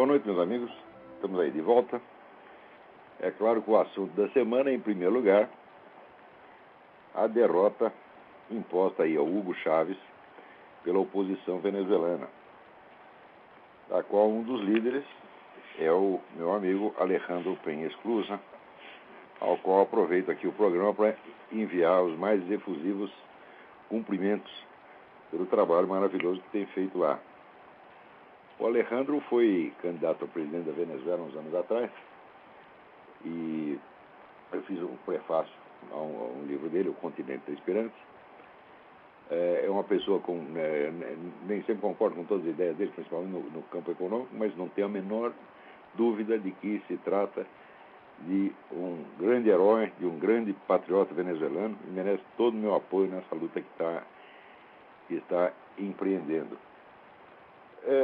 Boa noite, meus amigos. Estamos aí de volta. É claro que o assunto da semana é, em primeiro lugar, a derrota imposta aí ao Hugo Chávez pela oposição venezuelana, da qual um dos líderes é o meu amigo Alejandro Penha Esclusa, ao qual aproveito aqui o programa para enviar os mais efusivos cumprimentos pelo trabalho maravilhoso que tem feito lá. O Alejandro foi candidato a presidente da Venezuela uns anos atrás e eu fiz um prefácio a um livro dele, O Continente da Esperança. É uma pessoa com... nem sempre concordo com todas as ideias dele, principalmente no campo econômico, mas não tenho a menor dúvida de que se trata de um grande herói, de um grande patriota venezuelano, e merece todo o meu apoio nessa luta que está empreendendo.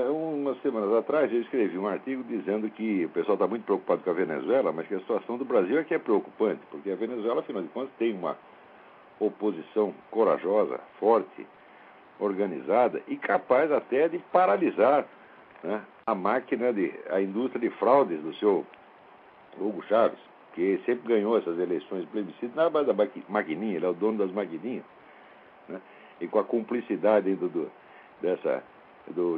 Umas semanas atrás eu escrevi um artigo dizendo que o pessoal está muito preocupado com a Venezuela, mas que a situação do Brasil é que é preocupante, porque a Venezuela, afinal de contas, tem uma oposição corajosa, forte, organizada e capaz até de paralisar, né, a indústria de fraudes do seu Hugo Chávez, que sempre ganhou essas eleições plebiscitas na base da maquininha, ele é o dono das maquininhas, né, e com a cumplicidade do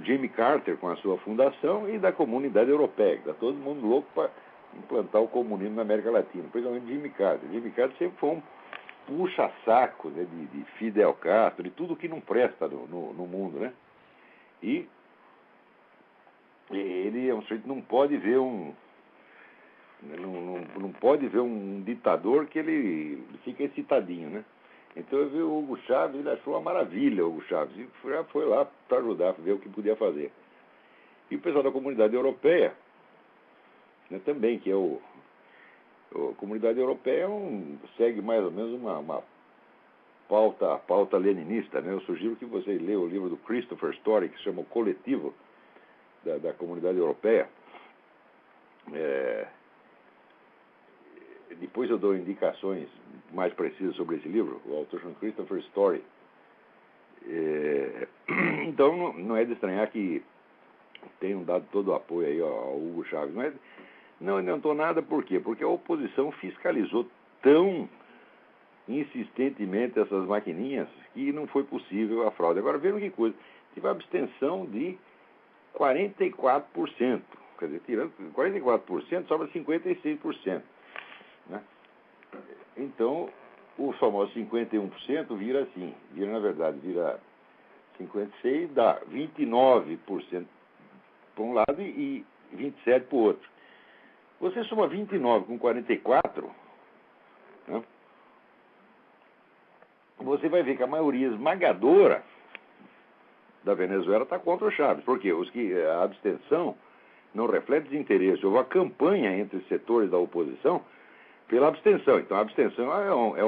Jimmy Carter com a sua fundação e da comunidade europeia, que está todo mundo louco para implantar o comunismo na América Latina, principalmente Jimmy Carter. Jimmy Carter sempre foi um puxa-saco, né, de Fidel Castro, de tudo que não presta no mundo, né? E ele é um sujeito que não pode ver não pode ver um ditador que ele fica excitadinho, né? Então eu vi o Hugo Chávez, ele achou uma maravilha o Hugo Chávez, e foi lá para ajudar, para ver o que podia fazer. E o pessoal da comunidade europeia, né, também, que é a comunidade europeia segue mais ou menos uma pauta leninista, né? Eu sugiro que vocês leiam o livro do Christopher Story, que se chama O Coletivo da Comunidade Europeia. Depois eu dou indicações mais precisas sobre esse livro. O autor chama Christopher Story. Então não é de estranhar que tenham dado todo o apoio aí ao Hugo Chávez. Não adiantou nada, por quê? Porque a oposição fiscalizou tão insistentemente essas maquininhas que não foi possível a fraude. Agora, vejam que coisa. Tive a abstenção de 44%. Quer dizer, tirando 44%, sobra 56%. Né? Então, o famoso 51% vira assim, vira 56%, dá 29% para um lado e 27% para o outro. Você soma 29 com 44, né? Você vai ver que a maioria esmagadora da Venezuela está contra o Chávez. Por quê? A abstenção não reflete desinteresse. Houve uma campanha entre setores da oposição pela abstenção. Então, a abstenção é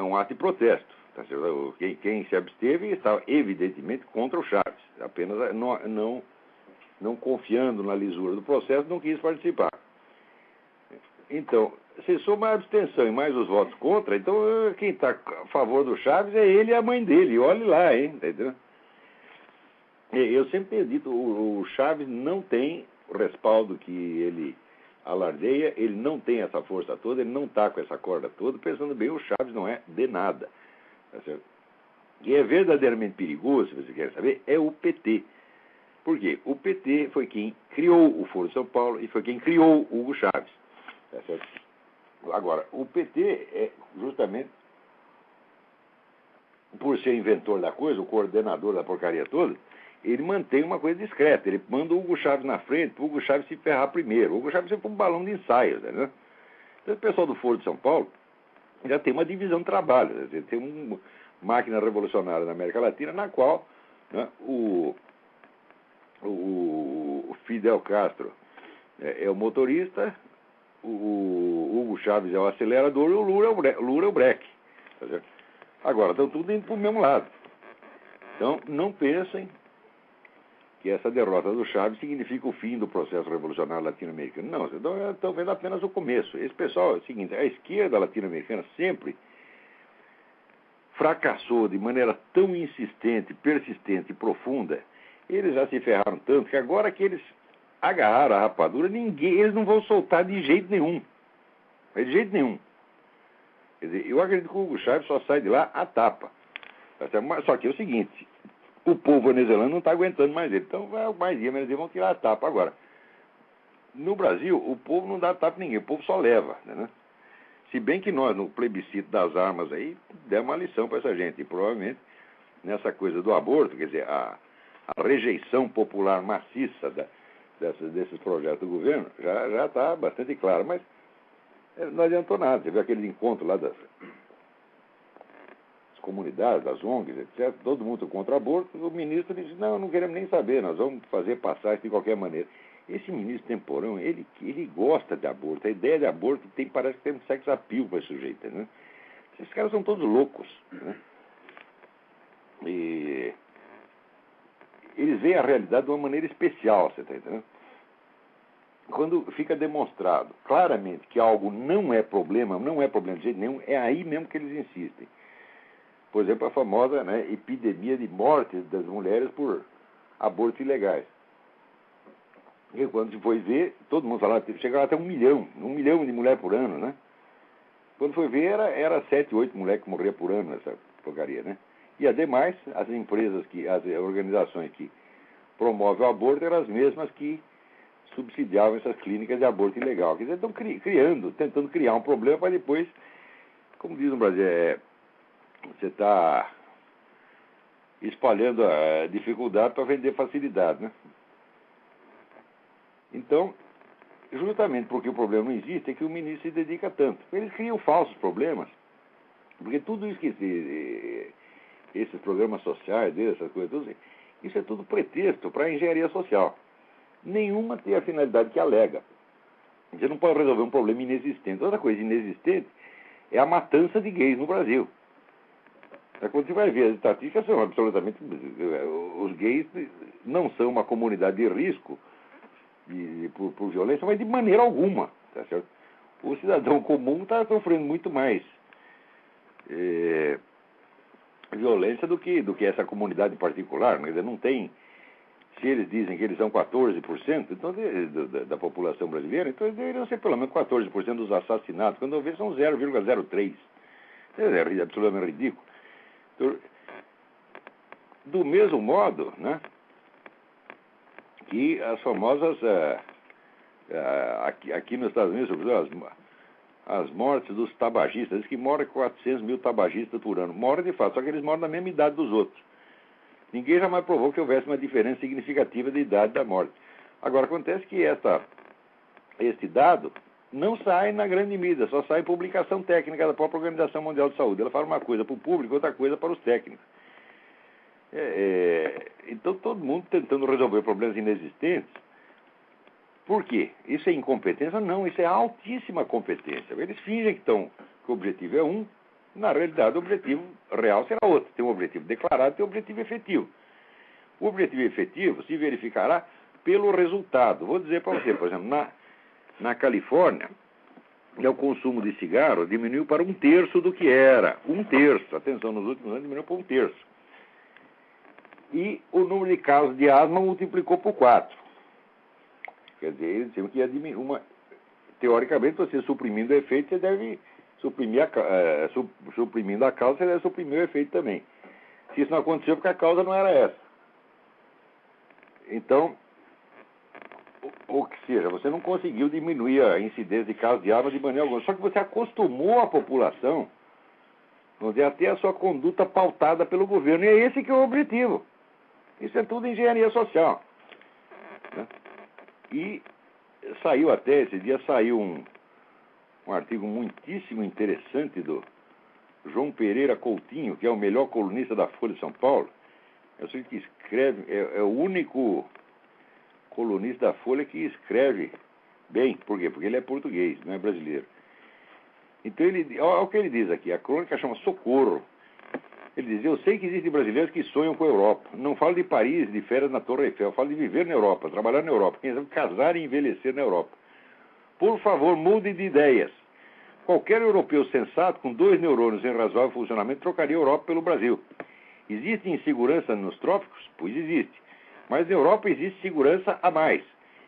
um ato de protesto. Tá certo? Quem se absteve estava evidentemente contra o Chávez. Apenas não confiando na lisura do processo, não quis participar. Então, se soma a abstenção e mais os votos contra, então quem está a favor do Chávez é ele e a mãe dele. Olhe lá, hein? Entendeu? Eu sempre tenho dito, o Chávez não tem o respaldo que ele alardeia, ele não tem essa força toda, ele não está com essa corda toda. Pensando bem, o Chávez não é de nada. Tá certo? E é verdadeiramente perigoso, se você quer saber, é o PT. Por quê? O PT foi quem criou o Foro de São Paulo e foi quem criou o Hugo Chávez. Tá certo? Agora, o PT é justamente, por ser inventor da coisa, o coordenador da porcaria toda, ele mantém uma coisa discreta. Ele manda o Hugo Chávez na frente para o Hugo Chávez se ferrar primeiro. O Hugo Chávez sempre foi um balão de ensaio, né? Então, o pessoal do Foro de São Paulo já tem uma divisão de trabalho. Tem uma máquina revolucionária na América Latina na qual, né, o Fidel Castro é o motorista, o Hugo Chávez é o acelerador e o Lula é o breque. Tá certo? Agora, estão tudo indo para o mesmo lado. Então, não pensem que essa derrota do Chávez significa o fim do processo revolucionário latino-americano. Não, estão vendo apenas o começo. Esse pessoal é o seguinte, a esquerda latino-americana sempre fracassou de maneira tão insistente, persistente e profunda Eles já se ferraram tanto que agora que eles agarraram a rapadura, eles não vão soltar de jeito nenhum. De jeito nenhum. Quer dizer, eu acredito que o Hugo Chávez só sai de lá a tapa. Só que é o seguinte, o povo venezuelano não está aguentando mais ele. Então, mais dia, menos dia, vão tirar a tapa. Agora, no Brasil, o povo não dá tapa a ninguém, o povo só leva, né? Se bem que nós, no plebiscito das armas aí, demos uma lição para essa gente. E provavelmente, nessa coisa do aborto, quer dizer, a rejeição popular maciça desses projetos do governo já está bastante clara. Mas não adiantou nada. Você viu aquele encontro lá das comunidades, das ONGs, etc. Todo mundo contra o aborto. O ministro disse, não queremos nem saber, nós vamos fazer passar isso de qualquer maneira. Esse ministro temporão, ele gosta de aborto. A ideia de aborto parece que tem um sex appeal para esse sujeito, né? Esses caras são todos loucos, né? E eles veem a realidade de uma maneira especial, você está entendendo? Quando fica demonstrado claramente que algo não é problema de jeito nenhum, é aí mesmo que eles insistem. Por exemplo, a famosa, né, epidemia de mortes das mulheres por abortos ilegais. E quando se foi ver, todo mundo falava que chegava até 1 milhão de mulheres por ano, né? Quando foi ver, era 7, 8 mulheres que morriam por ano nessa porcaria, né? E ademais, as empresas, as organizações que promovem o aborto eram as mesmas que subsidiavam essas clínicas de aborto ilegal. Quer dizer, estão tentando criar um problema para depois, como diz no Brasil, você está espalhando a dificuldade para vender facilidade, né? Então, justamente porque o problema não existe, é que o ministro se dedica tanto. Eles criam falsos problemas, porque tudo isso esses programas sociais, essas coisas, isso é tudo pretexto para a engenharia social. Nenhuma tem a finalidade que alega. Você não pode resolver um problema inexistente. Outra coisa inexistente é a matança de gays no Brasil. Quando você vai ver as estatísticas, são absolutamente... Os gays não são uma comunidade de risco por violência, mas de maneira alguma, tá certo? O cidadão comum está sofrendo muito mais violência do que essa comunidade em particular. Quer dizer, não tem... Se eles dizem que eles são 14% então, da população brasileira, então eles deveriam ser pelo menos 14% dos assassinatos. Quando eu vejo, são 0,03%. É absolutamente ridículo. Então, do mesmo modo, né, que as famosas, aqui nos Estados Unidos, as mortes dos tabagistas, diz que morrem 400 mil tabagistas por ano. Morrem de fato, só que eles morrem na mesma idade dos outros. Ninguém jamais provou que houvesse uma diferença significativa de idade da morte. Agora, acontece que esse dado não sai na grande mídia, só sai em publicação técnica da própria Organização Mundial de Saúde. Ela fala uma coisa para o público, outra coisa para os técnicos. Então, todo mundo tentando resolver problemas inexistentes. Por quê? Isso é incompetência? Não, isso é altíssima competência. Eles fingem que o objetivo é um, na realidade o objetivo real será outro. Tem um objetivo declarado e tem um objetivo efetivo. O objetivo efetivo se verificará pelo resultado. Vou dizer para você, por exemplo, na Califórnia, o consumo de cigarro diminuiu para 1/3 do que era. 1/3. Atenção, nos últimos anos diminuiu para 1/3. E o número de casos de asma multiplicou por 4. Quer dizer, eles diziam que ia diminuir teoricamente, você suprimindo o efeito, você deve suprimir suprimindo a causa, você deve suprimir o efeito também. Se isso não aconteceu, porque a causa não era essa. Então, ou que seja, você não conseguiu diminuir a incidência de casos de asma de maneira alguma. Só que você acostumou a população, vamos dizer, a ter a sua conduta pautada pelo governo. E é esse que é o objetivo. Isso é tudo engenharia social, né? E esse dia saiu um artigo muitíssimo interessante do João Pereira Coutinho, que é o melhor colunista da Folha de São Paulo. Eu sei que escreve, é o único colunista da Folha que escreve bem. Por quê? Porque ele é português, não é brasileiro. Então, olha o que ele diz aqui. A crônica chama Socorro. Ele diz, eu sei que existem brasileiros que sonham com a Europa. Não falo de Paris, de férias na Torre Eiffel. Falo de viver na Europa, trabalhar na Europa. Quem sabe casar e envelhecer na Europa. Por favor, mude de ideias. Qualquer europeu sensato, com 2 neurônios em razoável funcionamento, trocaria a Europa pelo Brasil. Existe insegurança nos trópicos? Pois existe. Mas na Europa existe segurança a mais.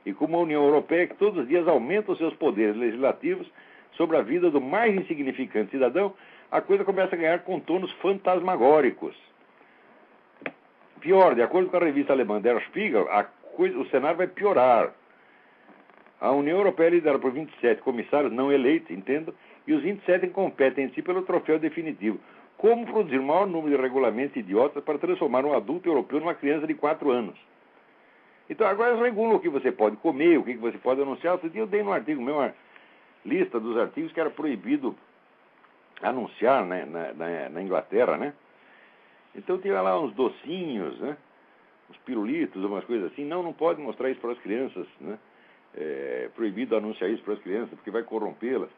E como a União Europeia, que todos os dias aumenta os seus poderes legislativos sobre a vida do mais insignificante cidadão, a coisa começa a ganhar contornos fantasmagóricos. Pior, de acordo com a revista alemã Der Spiegel, o cenário vai piorar. A União Europeia é liderada por 27 comissários não eleitos, entendo, e os 27 competem em si pelo troféu definitivo. Como produzir o maior número de regulamentos idiotas para transformar um adulto europeu numa criança de 4 anos? Então agora eles regulam o que você pode comer, o que você pode anunciar. Outro dia eu dei no artigo meu uma lista dos artigos que era proibido anunciar, né, na Inglaterra, né? Então tinha lá uns docinhos, né? Uns pirulitos, umas coisas assim. Não pode mostrar isso para as crianças, né? É proibido anunciar isso para as crianças, porque vai corrompê-las.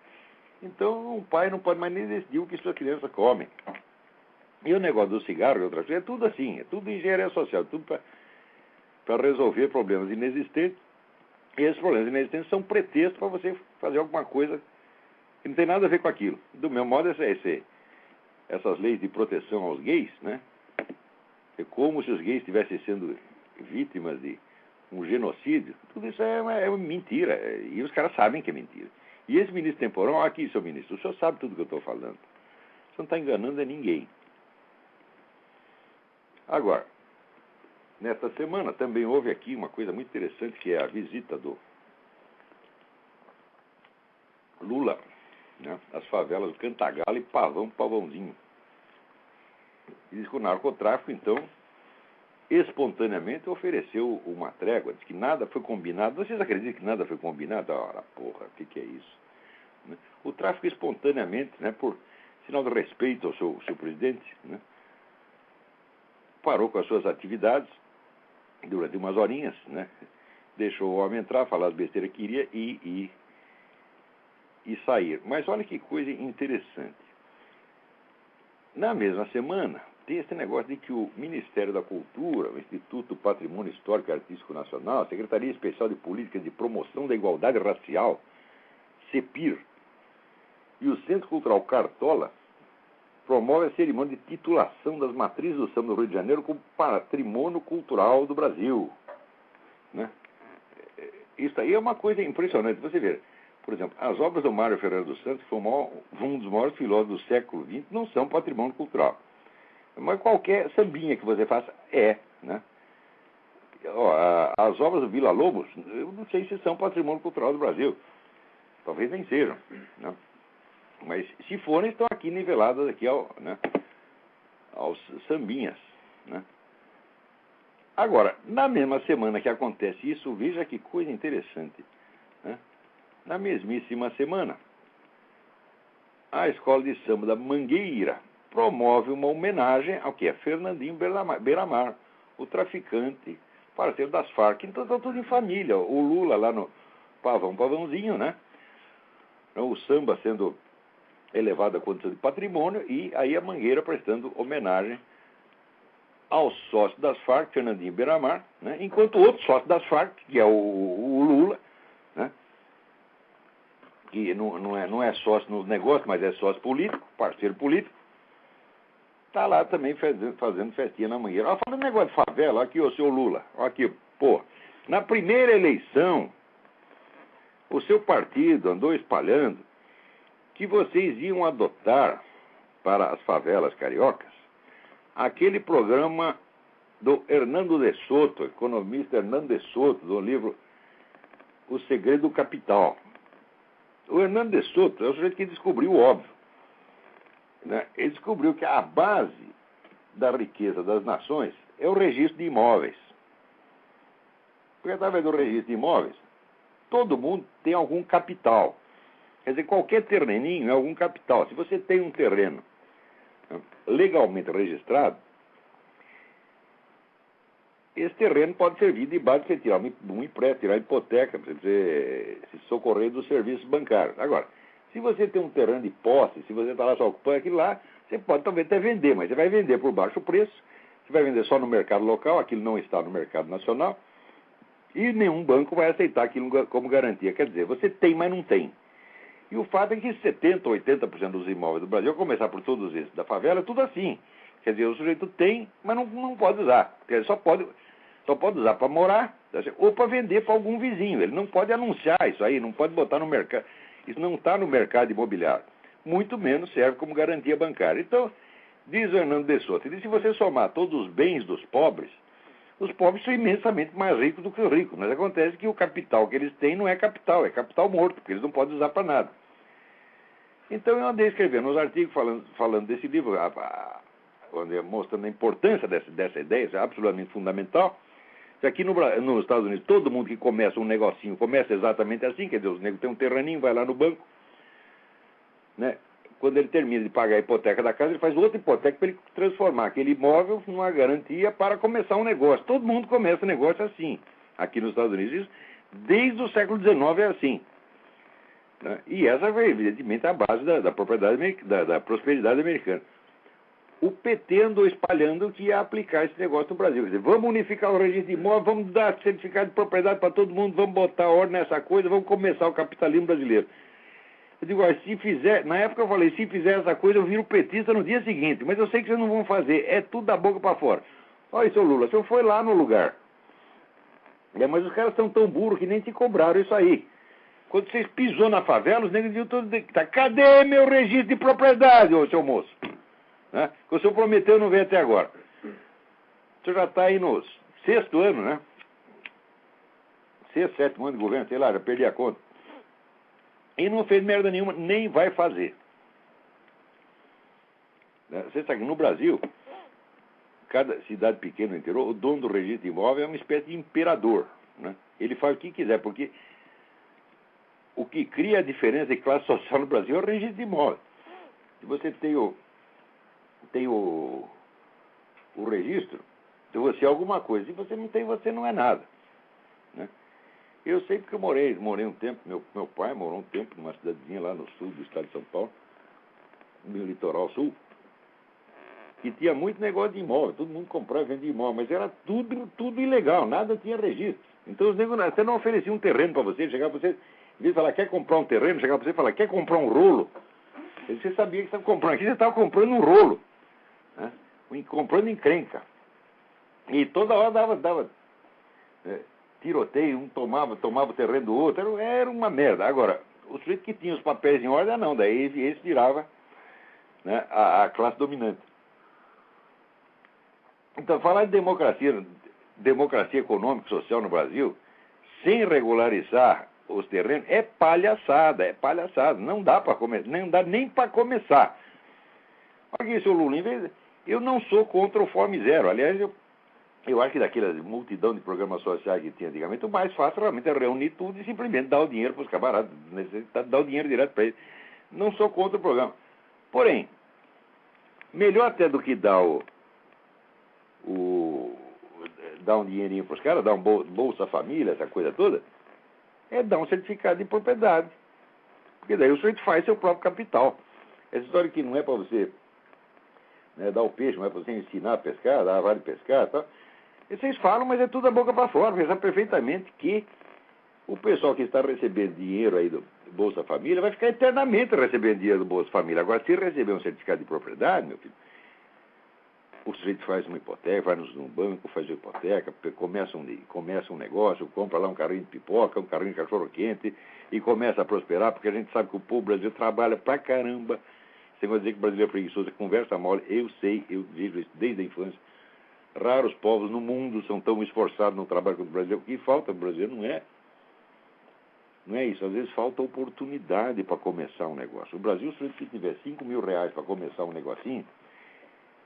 Então o pai não pode mais nem decidir o que sua criança come. E o negócio do cigarro e outras coisas, é tudo assim, é tudo engenharia social, tudo para resolver problemas inexistentes. E esses problemas inexistentes são pretextos para você fazer alguma coisa que não tem nada a ver com aquilo. Do mesmo modo, essas leis de proteção aos gays, né? É como se os gays estivessem sendo vítimas de um genocídio. Tudo isso é uma mentira. E os caras sabem que é mentira. E esse ministro temporal, aqui, seu ministro, o senhor sabe tudo que eu estou falando. O senhor não está enganando ninguém. Agora, nesta semana também houve aqui uma coisa muito interessante, que é a visita do Lula, né, às favelas do Cantagalo e Pavãozinho. E diz que o narcotráfico, então, espontaneamente ofereceu uma trégua, diz que nada foi combinado. Vocês acreditam que nada foi combinado? Ora, porra, o que é isso? Né? O tráfico espontaneamente, né, por sinal de respeito ao seu presidente, né, parou com as suas atividades durante umas horinhas, né, deixou o homem entrar, falar as besteiras que queria e sair. Mas olha que coisa interessante. Na mesma semana, tem esse negócio de que o Ministério da Cultura, o Instituto do Patrimônio Histórico e Artístico Nacional, a Secretaria Especial de Política de Promoção da Igualdade Racial, CEPIR, e o Centro Cultural Cartola promovem a cerimônia de titulação das matrizes do samba do Rio de Janeiro como Patrimônio Cultural do Brasil. Né? Isso aí é uma coisa impressionante. Você vê, por exemplo, as obras do Mário Ferreira dos Santos, que foi um dos maiores filósofos do século XX, não são patrimônio cultural. Mas qualquer sambinha que você faça é, né? As obras do Vila Lobos, eu não sei se são patrimônio cultural do Brasil. Talvez nem sejam, né? Mas se forem, estão aqui niveladas aqui aos sambinhas, né? Agora, na mesma semana que acontece isso, veja que coisa interessante, né? Na mesmíssima semana, a Escola de Samba da Mangueira promove uma homenagem ao que é Fernandinho Beiramar, o traficante, parceiro das Farc. Então está tudo em família. O Lula lá no Pavãozinho, né? O samba sendo elevado à condição de patrimônio e aí a Mangueira prestando homenagem ao sócio das Farc, Fernandinho Beiramar, né? Enquanto o outro sócio das Farc, que é o Lula, né? Que não é sócio no negócio, mas é sócio político, parceiro político, está lá também fazendo festinha na Mangueira. Olha, falando negócio de favela, aqui, ô seu Lula, aqui, pô, na primeira eleição, o seu partido andou espalhando que vocês iam adotar para as favelas cariocas aquele programa do Hernando de Soto, economista Hernando de Soto, do livro O Segredo do Capital. O Hernando de Soto é o sujeito que descobriu o óbvio, né? Ele descobriu que a base da riqueza das nações é o registro de imóveis. Porque através do registro de imóveis, todo mundo tem algum capital. Quer dizer, qualquer terreninho é algum capital. Se você tem um terreno legalmente registrado, esse terreno pode servir de base para você tirar um empréstimo, tirar hipoteca, para você se socorrer dos serviços bancários. Agora, se você tem um terreno de posse, se você está lá só ocupando aquilo lá, você pode também até vender, mas você vai vender por baixo preço, você vai vender só no mercado local, aquilo não está no mercado nacional, e nenhum banco vai aceitar aquilo como garantia. Quer dizer, você tem, mas não tem. E o fato é que 70%, 80% dos imóveis do Brasil, a começar por todos esses da favela, é tudo assim. Quer dizer, o sujeito tem, mas não pode usar. Quer dizer, Só pode usar para morar, ou para vender para algum vizinho. Ele não pode anunciar isso aí, não pode botar no mercado. Isso não está no mercado imobiliário. Muito menos serve como garantia bancária. Então, diz o Hernando de Soto, se você somar todos os bens dos pobres, os pobres são imensamente mais ricos do que os ricos. Mas acontece que o capital que eles têm não é capital morto, porque eles não podem usar para nada. Então eu andei escrevendo uns artigos falando desse livro, mostrando a importância dessa ideia, isso é absolutamente fundamental. Aqui nos Estados Unidos, todo mundo que começa um negocinho começa exatamente assim, quer dizer, os negros têm um terreninho, vai lá no banco, né? Quando ele termina de pagar a hipoteca da casa, ele faz outra hipoteca para ele transformar aquele imóvel numa garantia para começar um negócio. Todo mundo começa negócio assim, aqui nos Estados Unidos. Isso, desde o século XIX é assim. Né? E essa foi, evidentemente, a base da propriedade, da prosperidade americana. O PT andou espalhando que ia aplicar esse negócio no Brasil. Quer dizer, vamos unificar o registro de imóvel, vamos dar certificado de propriedade para todo mundo, vamos botar ordem nessa coisa, vamos começar o capitalismo brasileiro. Eu digo, se fizer, na época eu falei, se fizer essa coisa, eu viro petista no dia seguinte, mas eu sei que vocês não vão fazer, é tudo da boca para fora. Olha, seu Lula, o senhor foi lá no lugar. Mas os caras estão tão burros que nem te cobraram isso aí. Quando vocês pisou na favela, os negros diziam todos, cadê meu registro de propriedade, ô seu moço? Né? Que o senhor prometeu não veio até agora. O senhor já está aí no 6º ano, né? 6º, 7º ano de governo, sei lá, já perdi a conta. E não fez merda nenhuma, nem vai fazer. Você sabe que no Brasil, cada cidade pequena no interior, o dono do registro de imóvel é uma espécie de imperador. Né? Ele faz o que quiser, porque o que cria a diferença de classe social no Brasil é o registro de imóvel. Se você tem o registro, então você é alguma coisa. Se você não tem, você não é nada. Né? Eu sei porque eu morei um tempo, meu pai morou um tempo numa cidadezinha lá no sul do estado de São Paulo, no litoral sul, que tinha muito negócio de imóvel, todo mundo comprava e vendia imóvel, mas era tudo ilegal, nada tinha registro. Então os negros até não ofereciam um terreno para você, chegava para você, em vez de falar, quer comprar um terreno, chegava para você e falar, quer comprar um rolo? Você sabia que estava comprando, aqui você estava comprando um rolo, né? Comprando encrenca. E toda hora dava tiroteio, um tomava o terreno do outro, era uma merda. Agora, o sujeito que tinha os papéis em ordem, não, daí esse virava, né, a classe dominante. Então, falar de democracia econômica e social no Brasil, sem regularizar os terrenos, é palhaçada. Não dá para começar, não dá nem para começar. Olha aqui, seu Lula, eu não sou contra o Fome Zero. Aliás, eu acho que daquela multidão de programas sociais que tinha antigamente, o mais fácil realmente é reunir tudo e simplesmente dar o dinheiro para os camaradas, dar o dinheiro direto para eles. Não sou contra o programa. Porém, melhor até do que dar dar um dinheirinho para os caras, dar um Bolsa Família, essa coisa toda, é dar um certificado de propriedade. Porque daí o sujeito faz seu próprio capital. Essa história que não é para você, né, dar o peixe, não é para você ensinar a pescar, dar a vara de pescar e tal. E vocês falam, mas é tudo da boca para fora. Você sabe perfeitamente que o pessoal que está recebendo dinheiro aí do Bolsa Família vai ficar eternamente recebendo dinheiro do Bolsa Família. Agora, se receber um certificado de propriedade, meu filho, o sujeito faz uma hipoteca, vai num banco, faz uma hipoteca, começa um negócio, compra lá um carrinho de pipoca, um carrinho de cachorro-quente e começa a prosperar, porque a gente sabe que o povo brasileiro trabalha pra caramba. Você vai dizer que o brasileiro é preguiçoso, conversa mole, eu sei, eu vejo isso desde a infância. Raros povos no mundo são tão esforçados no trabalho quanto o brasileiro. O que falta no Brasil não é isso. Às vezes falta oportunidade para começar um negócio. O Brasil, se tiver R$5.000 para começar um negocinho,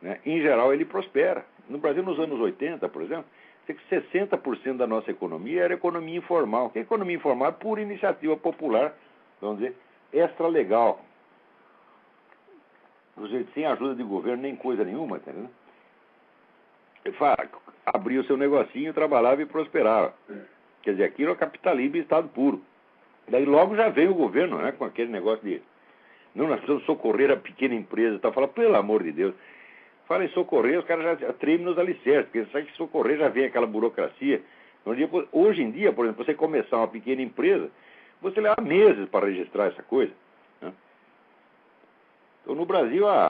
né, em geral ele prospera. No Brasil, nos anos 80, por exemplo, 60% da nossa economia era economia informal. Que é economia informal é por iniciativa popular, vamos dizer, extra-legal. Sem ajuda de governo, nem coisa nenhuma, entendeu? Abria o seu negocinho, trabalhava e prosperava. Quer dizer, aquilo é capitalismo em estado puro. Daí logo já veio o governo, né, com aquele negócio de não, nós precisamos socorrer a pequena empresa. Tá? Fala, pelo amor de Deus. Fala em socorrer, os caras já tremem nos alicerces, porque sabe que socorrer já vem aquela burocracia. Hoje em dia, por exemplo, você começar uma pequena empresa, você leva meses para registrar essa coisa. Né? Então, no Brasil, a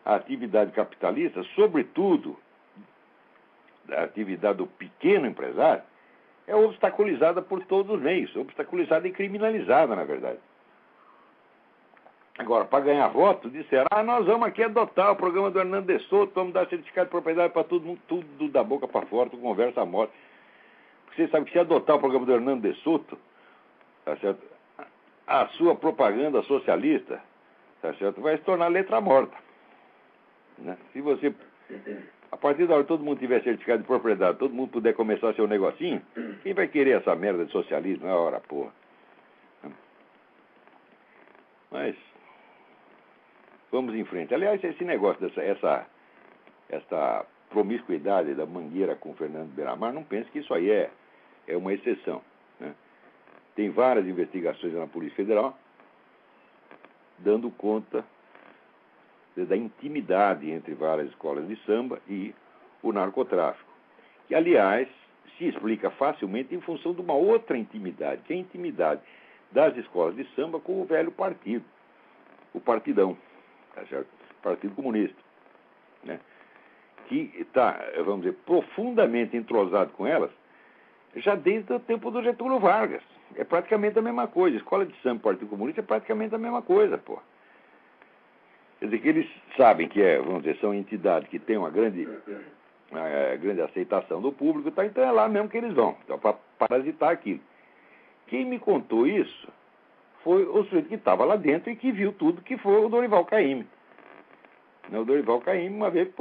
atividade capitalista, sobretudo a atividade do pequeno empresário é obstaculizada por todos os meios, obstaculizada e criminalizada, na verdade. Agora, para ganhar voto, disseram, nós vamos aqui adotar o programa do Hernando de Soto, vamos dar certificado de propriedade para todo mundo, tudo da boca para fora, tudo conversa morta. Porque você sabe que se adotar o programa do Hernando de Soto, tá certo? A sua propaganda socialista, tá certo? Vai se tornar letra morta. Né? Se você, a partir da hora que todo mundo tiver certificado de propriedade, todo mundo puder começar seu negocinho, quem vai querer essa merda de socialismo? É hora, porra. Mas vamos em frente. Aliás, esse negócio essa promiscuidade da Mangueira com o Fernando Beiramar, não pense que isso aí é uma exceção. Né? Tem várias investigações na Polícia Federal dando conta da intimidade entre várias escolas de samba e o narcotráfico, que, aliás, se explica facilmente em função de uma outra intimidade, que é a intimidade das escolas de samba com o velho partido, o Partidão, tá certo? Partido Comunista, né? Que está, vamos dizer, profundamente entrosado com elas já desde o tempo do Getúlio Vargas. É praticamente a mesma coisa. Escola de samba e Partido Comunista é praticamente a mesma coisa, pô. Quer dizer que eles sabem que vamos dizer, são entidades que têm uma grande aceitação do público, tá? Então é lá mesmo que eles vão, então, para parasitar aquilo. Quem me contou isso foi o sujeito que estava lá dentro e que viu tudo, que foi o Dorival Caymmi. O Dorival Caymmi, uma vez,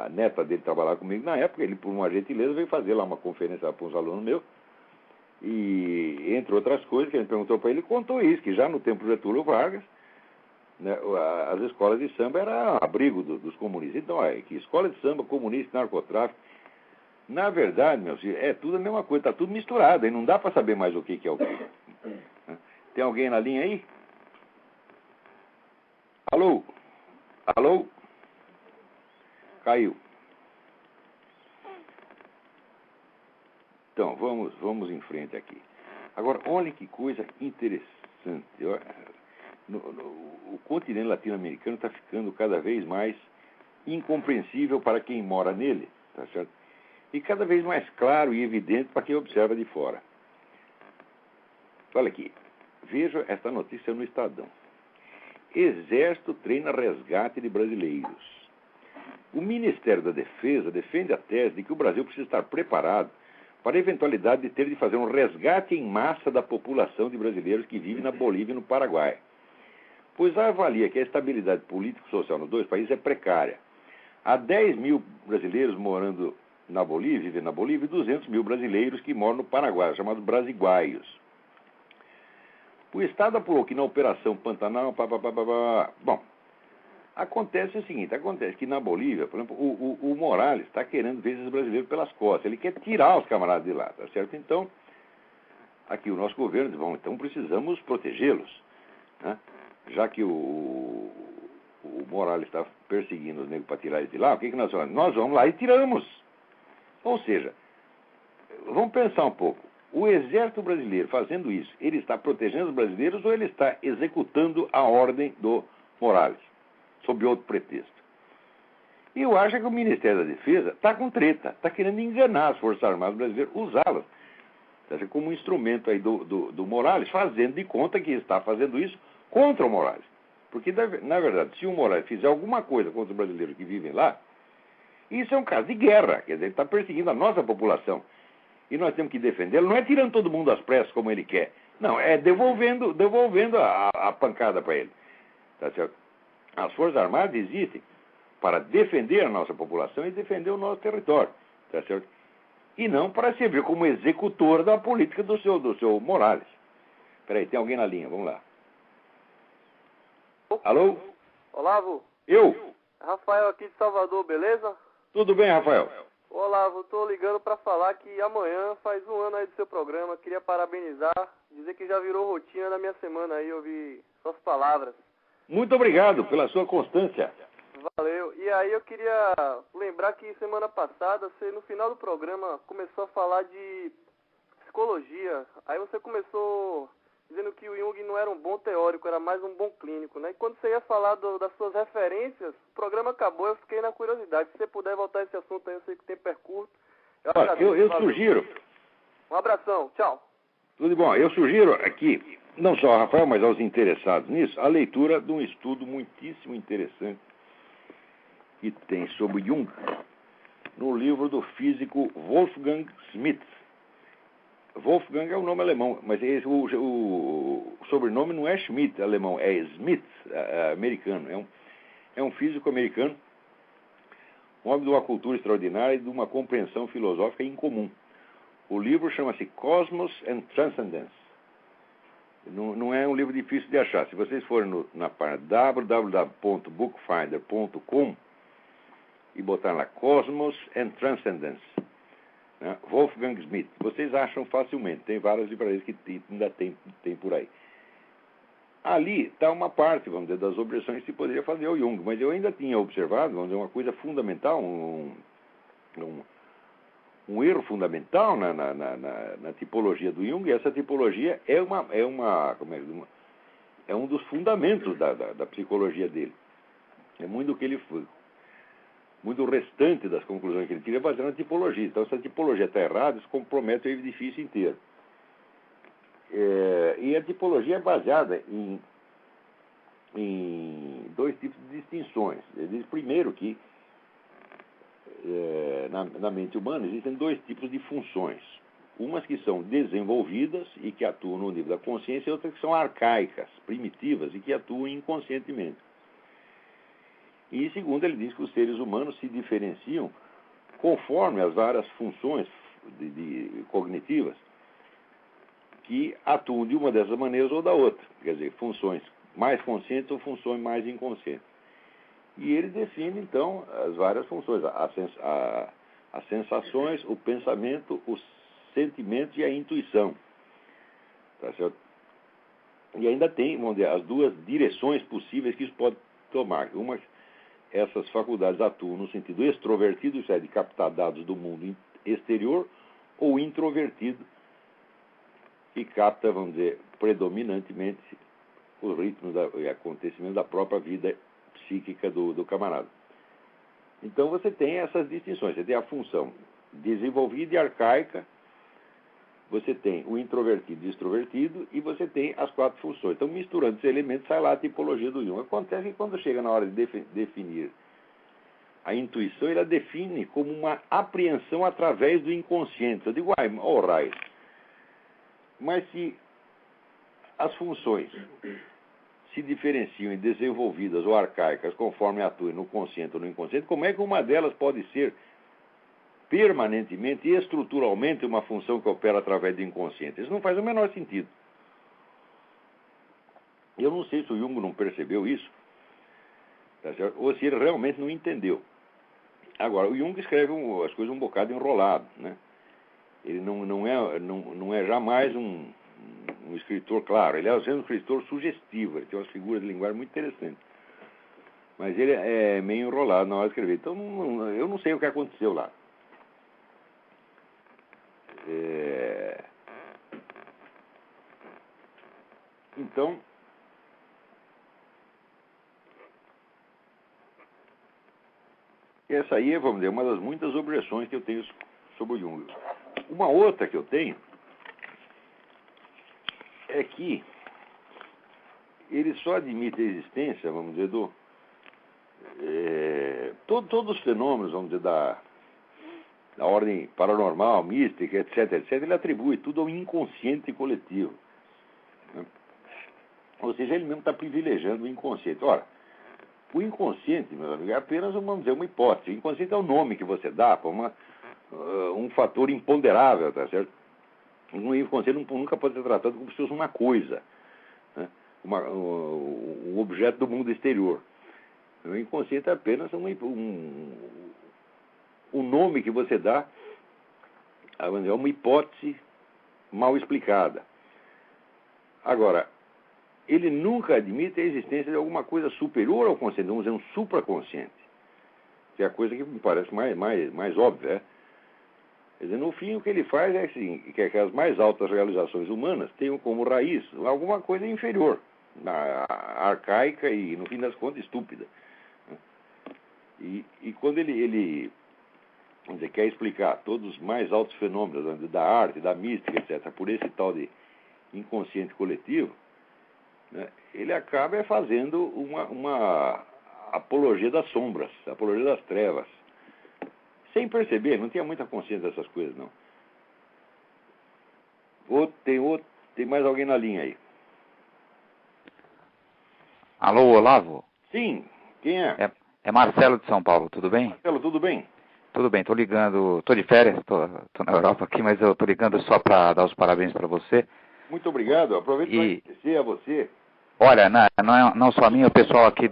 a neta dele trabalhava comigo na época, ele, por uma gentileza, veio fazer lá uma conferência para uns alunos meus, e, entre outras coisas, que a gente perguntou para ele, contou isso, que já no tempo de Getúlio Vargas, né, as escolas de samba eram abrigo dos comunistas. Então, que escola de samba, comunista, narcotráfico, na verdade, meus filhos, é tudo a mesma coisa, está tudo misturado, e não dá para saber mais o que é o que. Tem alguém na linha aí? Alô? Alô? Caiu. Então, vamos em frente aqui. Agora, olha que coisa interessante. O continente latino-americano está ficando cada vez mais incompreensível para quem mora nele, tá certo? E cada vez mais claro e evidente para quem observa de fora. Olha aqui, veja esta notícia no Estadão. Exército treina resgate de brasileiros. O Ministério da Defesa defende a tese de que o Brasil precisa estar preparado para a eventualidade de ter de fazer um resgate em massa da população de brasileiros que vive na Bolívia e no Paraguai, pois avalia que a estabilidade político-social nos dois países é precária. Há 10 mil brasileiros morando na Bolívia, vivendo na Bolívia, e 200 mil brasileiros que moram no Paraguai, chamados brasiguaios. O Estado apurou que na Operação Pantanal... Bom, acontece o seguinte, acontece que na Bolívia, por exemplo, o Morales está querendo ver esses brasileiros pelas costas, ele quer tirar os camaradas de lá, tá certo? Então, aqui o nosso governo diz, bom, então precisamos protegê-los, né? Já que o Morales está perseguindo os negros para tirar eles de lá, o que nós vamos? Nós vamos lá e tiramos. Ou seja, vamos pensar um pouco. O exército brasileiro fazendo isso, ele está protegendo os brasileiros ou ele está executando a ordem do Morales, sob outro pretexto? E eu acho que o Ministério da Defesa está com treta, está querendo enganar as Forças Armadas brasileiras, usá-las como um instrumento aí do Morales, fazendo de conta que está fazendo isso contra o Morales. Porque, na verdade, se o Morales fizer alguma coisa contra os brasileiros que vivem lá, isso é um caso de guerra, quer dizer, ele está perseguindo a nossa população. E nós temos que defendê-lo, não é tirando todo mundo às pressas como ele quer. Não, é devolvendo a pancada para ele. Tá certo? As Forças Armadas existem para defender a nossa população e defender o nosso território. Tá certo? E não para servir como executor da política do seu Morales. Peraí, tem alguém na linha, vamos lá. Alô? Olavo? Eu? Rafael aqui de Salvador, beleza? Tudo bem, Rafael? Olavo, tô ligando pra falar que amanhã faz um ano aí do seu programa. Queria parabenizar, dizer que já virou rotina da minha semana aí, ouvir suas palavras. Muito obrigado pela sua constância. Valeu. E aí eu queria lembrar que semana passada, você no final do programa começou a falar de psicologia. Aí você começou dizendo que o Jung não era um bom teórico, era mais um bom clínico, né? E quando você ia falar das suas referências, o programa acabou, eu fiquei na curiosidade. Se você puder voltar a esse assunto aí, eu sei que o tempo é curto. Eu sugiro. Um abração, tchau. Tudo bom. Eu sugiro aqui, não só ao Rafael, mas aos interessados nisso, a leitura de um estudo muitíssimo interessante que tem sobre Jung no livro do físico Wolfgang Schmidt. Wolfgang é um nome alemão, mas o sobrenome não é Schmidt alemão, é Smith americano. É um físico americano, um homem de uma cultura extraordinária e de uma compreensão filosófica incomum. O livro chama-se Cosmos and Transcendence. Não é um livro difícil de achar. Se vocês forem na página www.bookfinder.com e botar lá Cosmos and Transcendence, né, Wolfgang Schmidt, vocês acham facilmente. Tem várias livrarias que ainda tem por aí. Ali está uma parte, vamos dizer, das objeções que se poderia fazer ao Jung, mas eu ainda tinha observado, vamos dizer, uma coisa fundamental, um erro fundamental na tipologia do Jung, e essa tipologia é um dos fundamentos da psicologia dele. É muito do que ele foi. Muito restante das conclusões que ele tira é baseado na tipologia. Então, se a tipologia está errada, isso compromete o edifício inteiro. E a tipologia é baseada em dois tipos de distinções. Ele diz, primeiro, que na mente humana existem dois tipos de funções. Umas que são desenvolvidas e que atuam no nível da consciência, e outras que são arcaicas, primitivas e que atuam inconscientemente. E, segundo, ele diz que os seres humanos se diferenciam conforme as várias funções cognitivas que atuam de uma dessas maneiras ou da outra. Quer dizer, funções mais conscientes ou funções mais inconscientes. E ele define, então, as várias funções, as sensações, o pensamento, os sentimentos e a intuição. Tá certo? E ainda tem, vamos dizer, as duas direções possíveis que isso pode tomar. Essas faculdades atuam no sentido extrovertido, isso é, de captar dados do mundo exterior, ou introvertido, que capta, vamos dizer, predominantemente os ritmos e acontecimentos da própria vida psíquica do camarada. Então você tem essas distinções. Você tem a função desenvolvida e arcaica, você tem o introvertido e extrovertido, e você tem as quatro funções. Então, misturando esses elementos, sai lá a tipologia do Jung. Acontece que quando chega na hora de definir a intuição, ele a define como uma apreensão através do inconsciente. Eu digo, alright. Mas se as funções se diferenciam em desenvolvidas ou arcaicas conforme atuem no consciente ou no inconsciente, como é que uma delas pode ser permanentemente e estruturalmente uma função que opera através do inconsciente? Isso não faz o menor sentido. Eu não sei se o Jung não percebeu isso, tá certo? Ou se ele realmente não entendeu. Agora, o Jung escreve as coisas um bocado enrolado, né? Ele não é jamais um escritor claro. Ele é às vezes um escritor sugestivo, ele tem umas figuras de linguagem muito interessantes. Mas ele é meio enrolado na hora de escrever. Então, eu não sei o que aconteceu lá. Então, essa aí é, vamos dizer, uma das muitas objeções que eu tenho sobre o Jung. Uma outra que eu tenho é que ele só admite a existência, vamos dizer, todos os fenômenos, vamos dizer, da ordem paranormal, mística, etc., ele atribui tudo ao inconsciente coletivo. Né? Ou seja, ele mesmo está privilegiando o inconsciente. Ora, o inconsciente, meus amigos, é apenas, vamos dizer, uma hipótese. O inconsciente é o nome que você dá para um fator imponderável, tá certo? O inconsciente nunca pode ser tratado como se fosse uma coisa, né? Um objeto do mundo exterior. O inconsciente é apenas um nome que você dá a uma hipótese mal explicada. Agora, ele nunca admite a existência de alguma coisa superior ao consciente, vamos dizer, um supraconsciente, que é a coisa que me parece mais óbvia. Quer dizer, no fim, o que ele faz é assim, que as mais altas realizações humanas tenham como raiz alguma coisa inferior, arcaica e, no fim das contas, estúpida. E quando ele vamos dizer, quer explicar todos os mais altos fenômenos da arte, da mística, etc., por esse tal de inconsciente coletivo, né, ele acaba fazendo uma apologia das sombras, apologia das trevas. Sem perceber, não tinha muita consciência dessas coisas, não. Tem mais alguém na linha aí? Alô, Olavo? Sim, quem é? É Marcelo de São Paulo, tudo bem? Marcelo, tudo bem? Tudo bem, tô ligando, tô de férias, tô na Europa aqui, mas eu tô ligando só para dar os parabéns para você. Muito obrigado, aproveito para agradecer a você. Olha, não só a mim, o pessoal aqui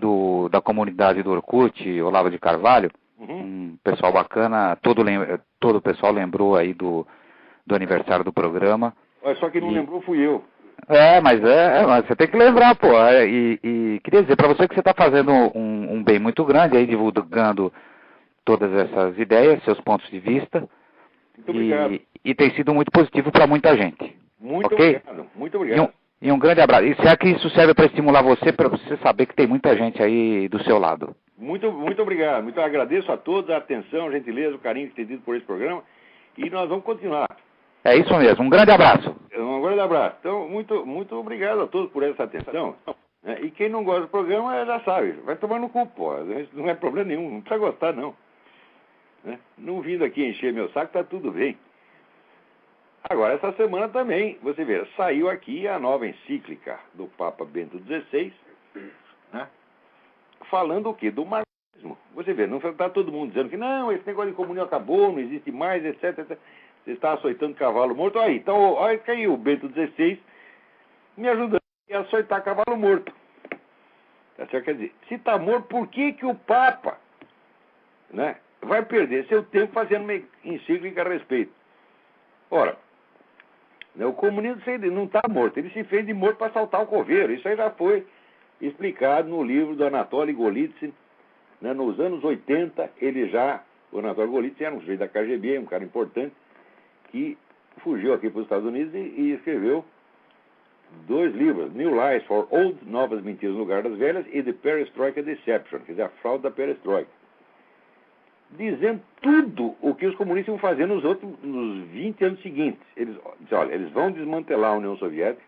da comunidade do Orkut, Olavo de Carvalho, um pessoal bacana, todo o pessoal lembrou aí do aniversário do programa. Só que não lembrou fui eu. Mas você tem que lembrar, pô. E queria dizer para você que você está fazendo um bem muito grande aí, divulgando todas essas ideias, seus pontos de vista. Muito obrigado. E tem sido muito positivo para muita gente. Muito okay? Obrigado, muito obrigado. E um grande abraço. E será que isso serve para estimular você, para você saber que tem muita gente aí do seu lado? Muito obrigado. Muito agradeço a todos a atenção, a gentileza, o carinho que tem tido por esse programa. E nós vamos continuar. É isso mesmo. Um grande abraço. Um grande abraço. Então, muito obrigado a todos por essa atenção. E quem não gosta do programa já sabe. Vai tomar no cu, pô. Não é problema nenhum. Não precisa gostar, não. Não vindo aqui encher meu saco, tá tudo bem. Agora, essa semana também, você vê, saiu aqui a nova encíclica do Papa Bento XVI, né, falando o quê? Do marxismo. Você vê, não está todo mundo dizendo que não, esse negócio de comunhão acabou, não existe mais, etc. Você está açoitando cavalo morto. Aí, então, olha que aí o Bento XVI me ajudando a açoitar cavalo morto. Tá certo? Quer dizer, se está morto, por que o Papa, né, vai perder seu tempo fazendo uma encíclica a respeito? Ora, o comunismo não está morto, ele se fez de morto para saltar o coveiro. Isso aí já foi explicado no livro do Anatoly Golitsyn, né, nos anos 80. O Anatoly Golitsyn era um sujeito da KGB, um cara importante, que fugiu aqui para os Estados Unidos e escreveu 2 livros, New Lies for Old, Novas Mentiras no Lugar das Velhas, e The Perestroika Deception, quer dizer, a fraude da perestroika, dizendo tudo o que os comunistas iam fazer nos 20 anos seguintes. Eles vão desmantelar a União Soviética.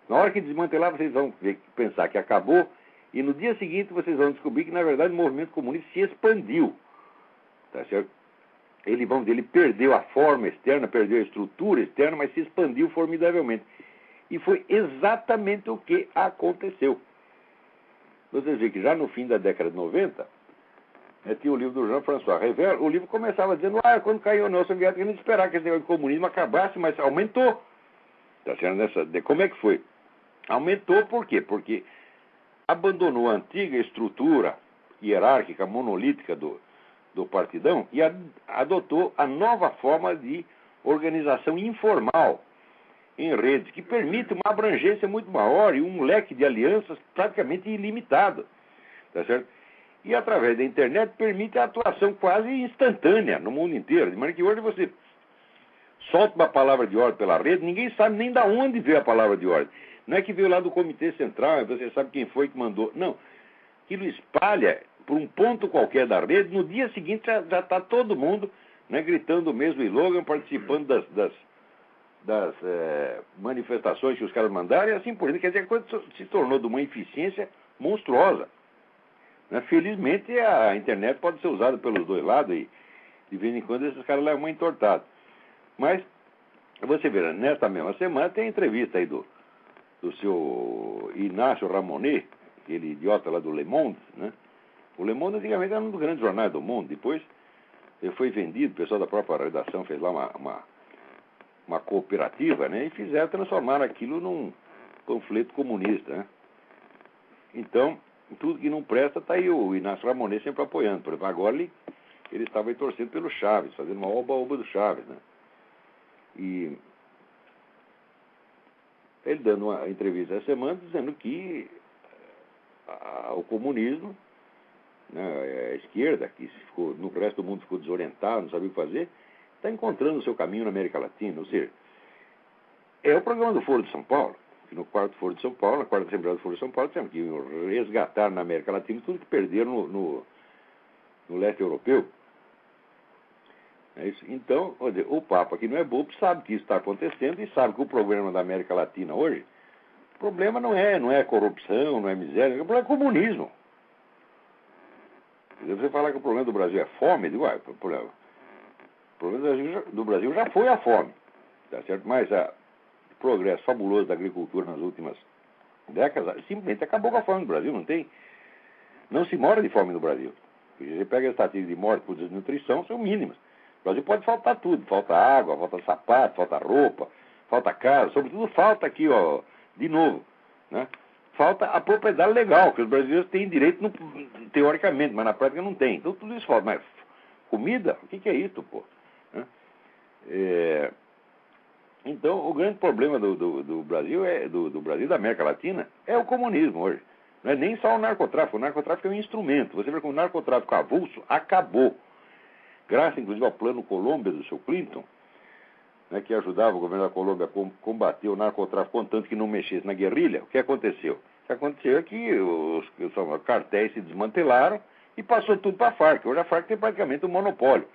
Na hora que desmantelar, vocês vão pensar que acabou, e no dia seguinte vocês vão descobrir que, na verdade, o movimento comunista se expandiu. Tá certo? Ele perdeu a forma externa, perdeu a estrutura externa, mas se expandiu formidavelmente. E foi exatamente o que aconteceu. Vocês veem que já no fim da década de 90, tinha o livro do Jean-François Revel. O livro começava dizendo, quando caiu a União Soviética, a gente esperava que esse negócio de comunismo acabasse, mas aumentou. Tá certo? Como é que foi? Aumentou por quê? Porque abandonou a antiga estrutura hierárquica, monolítica do partidão e adotou a nova forma de organização informal em redes, que permite uma abrangência muito maior e um leque de alianças praticamente ilimitado. Tá certo? E através da internet permite a atuação quase instantânea no mundo inteiro. De maneira que hoje você solta uma palavra de ordem pela rede, ninguém sabe nem de onde veio a palavra de ordem. Não é que veio lá do Comitê Central, você sabe quem foi que mandou. Não. Aquilo espalha por um ponto qualquer da rede, no dia seguinte já está todo mundo, né, gritando o mesmo slogan, participando das manifestações que os caras mandaram, e assim por diante. Quer dizer, a coisa se tornou de uma eficiência monstruosa. Felizmente, a internet pode ser usada pelos dois lados e, de vez em quando, esses caras levam uma entortada. Mas, você vê, nesta mesma semana, tem entrevista aí do seu Inácio Ramonet, aquele idiota lá do Le Monde, né? O Le Monde, antigamente, era um dos grandes jornais do mundo. Depois, ele foi vendido, o pessoal da própria redação fez lá uma cooperativa, né? E transformaram aquilo num panfleto comunista, né? Então, tudo que não presta, está aí o Inácio Ramonet sempre apoiando. Por exemplo, agora ele estava aí torcendo pelo Chaves, fazendo uma oba-oba do Chaves, né? E ele dando uma entrevista essa semana dizendo que o comunismo, né, a esquerda, que no resto do mundo ficou desorientado, não sabia o que fazer, está encontrando o seu caminho na América Latina. Ou seja, é o programa do Foro de São Paulo, que no quarto Foro de São Paulo, na quarta Assembleia do Foro de São Paulo, temos que resgatar na América Latina tudo que perderam no leste europeu. É isso. Então, o Papa, que não é bobo, sabe que isso está acontecendo e sabe que o problema da América Latina hoje, o problema não é corrupção, não é miséria, o problema é comunismo. Você falar que o problema do Brasil é fome, digo, o problema do Brasil já foi a fome, tá certo? Mas o progresso fabuloso da agricultura nas últimas décadas simplesmente acabou com a fome no Brasil, não se mora de fome no Brasil. Você pega as estatísticas de morte por desnutrição, são mínimas. No Brasil pode faltar tudo, falta água, falta sapato, falta roupa, falta casa, sobretudo falta aqui, ó, de novo, né? Falta a propriedade legal, que os brasileiros têm direito, teoricamente, mas na prática não tem. Então tudo isso falta. Mas comida? O que é isso, pô? Né? Então o grande problema do Brasil, do Brasil e da América Latina, é o comunismo hoje. Não é nem só o narcotráfico. O narcotráfico é um instrumento. Você vê que o narcotráfico avulso acabou. Graças, inclusive, ao plano Colômbia do seu Clinton, né, que ajudava o governo da Colômbia a combater o narcotráfico, contanto que não mexesse na guerrilha. O que aconteceu? O que aconteceu é que os cartéis se desmantelaram e passou tudo para a Farc. Hoje a Farc tem praticamente um monopólio.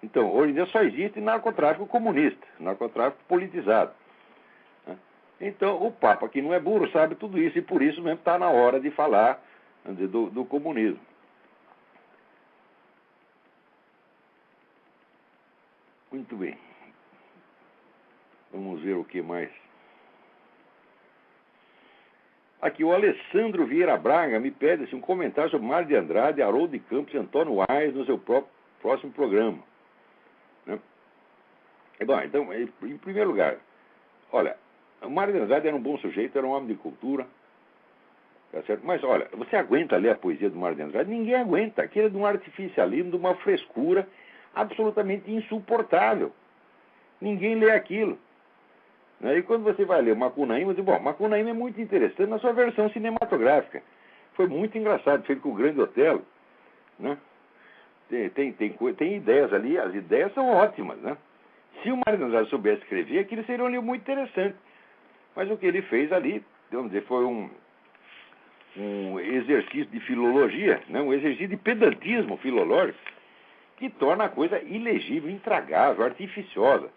Então, hoje em dia só existe narcotráfico comunista, narcotráfico politizado. Então, o Papa, que não é burro, sabe tudo isso, e por isso mesmo está na hora de falar, vamos dizer, do comunismo. Muito bem. Vamos ver o que mais. Aqui, o Alessandro Vieira Braga me pede um comentário sobre Mário de Andrade, Haroldo de Campos e Antônio Aires no seu próximo programa. Né? Bom, então, em primeiro lugar, olha, o Mário de Andrade era um bom sujeito, era um homem de cultura, tá certo? Mas, olha, você aguenta ler a poesia do Mário de Andrade? Ninguém aguenta. Aquilo é de um artificialismo, de uma frescura absolutamente insuportável. Ninguém lê aquilo. E quando você vai ler o Macunaíma, você diz, bom, Macunaíma é muito interessante na sua versão cinematográfica. Foi muito engraçado, feito com o Grande Otelo. Né? Tem ideias ali, as ideias são ótimas. Né? Se o Mário de Andrade soubesse escrever, aquilo seria um livro muito interessante. Mas o que ele fez ali, vamos dizer, foi um exercício de filologia, né? Um exercício de pedantismo filológico, que torna a coisa ilegível, intragável, artificiosa.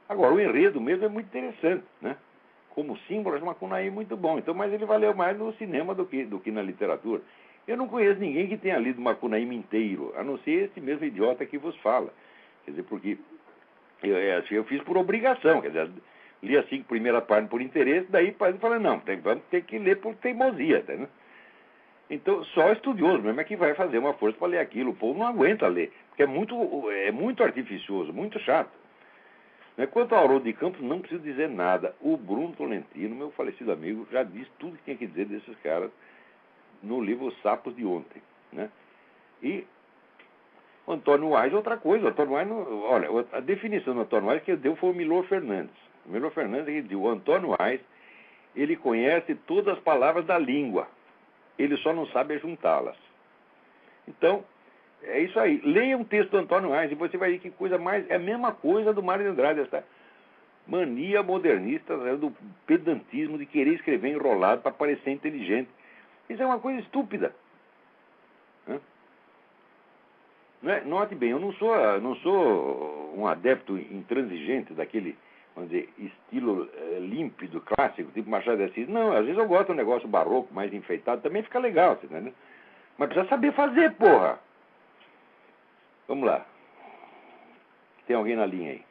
Agora, o enredo mesmo é muito interessante, né? Como símbolo, o Macunaíma é muito bom. Então, mas ele valeu mais no cinema do que na literatura. Eu não conheço ninguém que tenha lido Macunaíma inteiro, a não ser esse mesmo idiota que vos fala. Quer dizer, porque eu fiz por obrigação, quer dizer, li as 5 primeiras páginas por interesse, daí eu falei, não, vamos ter que ler por teimosia, tá, né? Então, só estudioso mesmo é que vai fazer uma força para ler aquilo. O povo não aguenta ler, porque é muito artificioso, muito chato. Quanto ao Haroldo de Campos, não preciso dizer nada. O Bruno Tolentino, meu falecido amigo, já disse tudo que tinha que dizer desses caras no livro Os Sapos de Ontem. Né? E o Antônio Aires, outra coisa. O Antônio Aires, olha, a definição do Antônio Aires que ele deu foi o Milor Fernandes. O Milor Fernandes, ele disse, o Antônio Aires, ele conhece todas as palavras da língua. Ele só não sabe juntá-las. Então, é isso aí. Leia um texto do Antônio Aires e você vai ver que coisa mais... É a mesma coisa do Mário de Andrade, essa mania modernista, né, do pedantismo de querer escrever enrolado para parecer inteligente. Isso é uma coisa estúpida. Note bem, eu não sou um adepto intransigente daquele, vamos dizer, estilo límpido, clássico, tipo Machado de Assis. Não, às vezes eu gosto de um negócio barroco, mais enfeitado, também fica legal, né? Mas precisa saber fazer, porra! Vamos lá. Tem alguém na linha aí?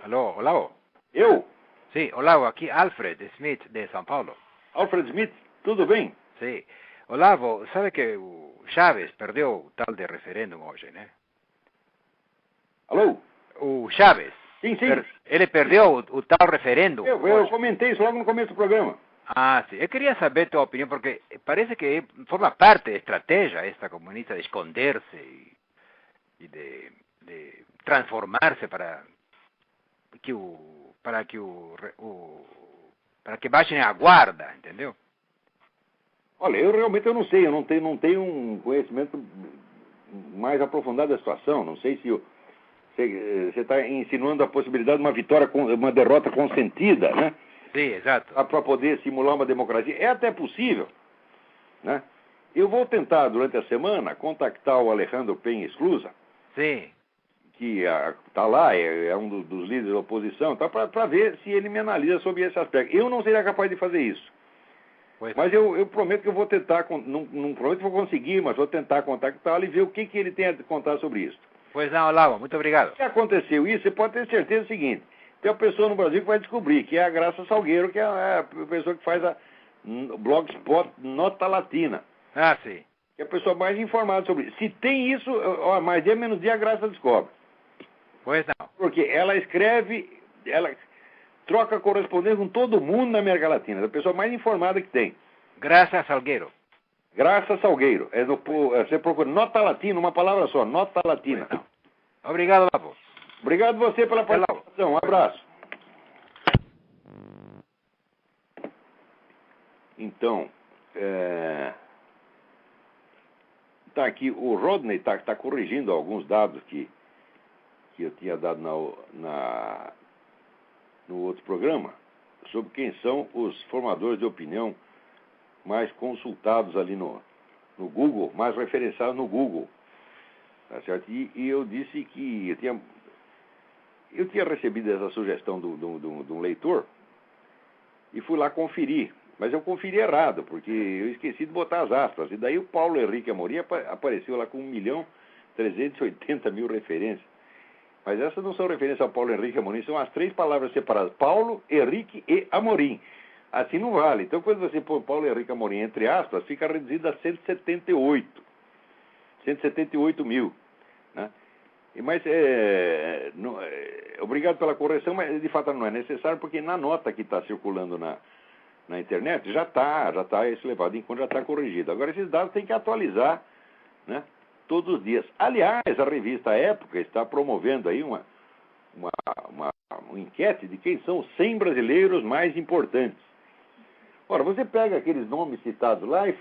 Alô, Olavo? Eu? Sim, Olavo, aqui Alfred Smith, de São Paulo. Alfred Smith, tudo bem? Sim. Olavo, sabe que o Chaves perdeu o tal de referêndum hoje, né? Alô? O Chaves. Sim. Ele perdeu o tal referêndum. Eu comentei isso logo no começo do programa. Ah, sim. Eu queria saber tua opinião, porque parece que forma parte da estratégia esta comunista de esconder-se e de transformar-se para que baixem a guarda, entendeu? Olha, eu realmente não sei, eu não tenho um conhecimento mais aprofundado da situação, não sei se Você está insinuando a possibilidade de uma vitória, uma derrota consentida, né? Sim, exato. Para poder simular uma democracia. É até possível, né? Eu vou tentar, durante a semana, contactar o Alejandro Penha Esclusa, Sim. que está lá, é um dos líderes da oposição, tá, para ver se ele me analisa sobre esse aspecto. Eu não seria capaz de fazer isso. Mas eu prometo que eu vou tentar, não prometo que vou conseguir, mas vou tentar contactá-lo e ver o que ele tem a contar sobre isso. Pois não, Olavo, muito obrigado. Se aconteceu isso, você pode ter certeza do seguinte: tem uma pessoa no Brasil que vai descobrir, que é a Graça Salgueiro, que é a pessoa que faz a Blogspot Nota Latina. Ah, sim. Que é a pessoa mais informada sobre isso. Se tem isso, mais dia menos dia a Graça descobre. Pois não. Porque ela escreve, ela troca correspondência com todo mundo na América Latina. É a pessoa mais informada que tem. Graça Salgueiro. Graça Salgueiro. Você procura Nota Latina, uma palavra só, Nota Latina. Obrigado, Olavo. Obrigado você pela participação. Um abraço. Então, tá aqui, o Rodney está corrigindo alguns dados que eu tinha dado no outro programa, sobre quem são os formadores de opinião mais consultados ali no Google, mais referenciados no Google. Tá certo? E eu disse que eu tinha recebido essa sugestão de um leitor e fui lá conferir. Mas eu conferi errado, porque eu esqueci de botar as aspas. E daí o Paulo Henrique Amorim apareceu lá com 1.380.000 referências. Mas essas não são referências ao Paulo Henrique Amorim, são as 3 palavras separadas: Paulo, Henrique e Amorim. Assim não vale. Então, quando você põe Paulo Henrique Amorim entre aspas, fica reduzido a 178 mil. Né? Mas, obrigado pela correção, mas de fato não é necessário, porque na nota que está circulando na internet já está isso levado em conta, já está corrigido. Agora, esses dados tem que atualizar, né, todos os dias. Aliás, a revista Época está promovendo aí uma enquete de quem são os 100 brasileiros mais importantes. Ora, você pega aqueles nomes citados lá e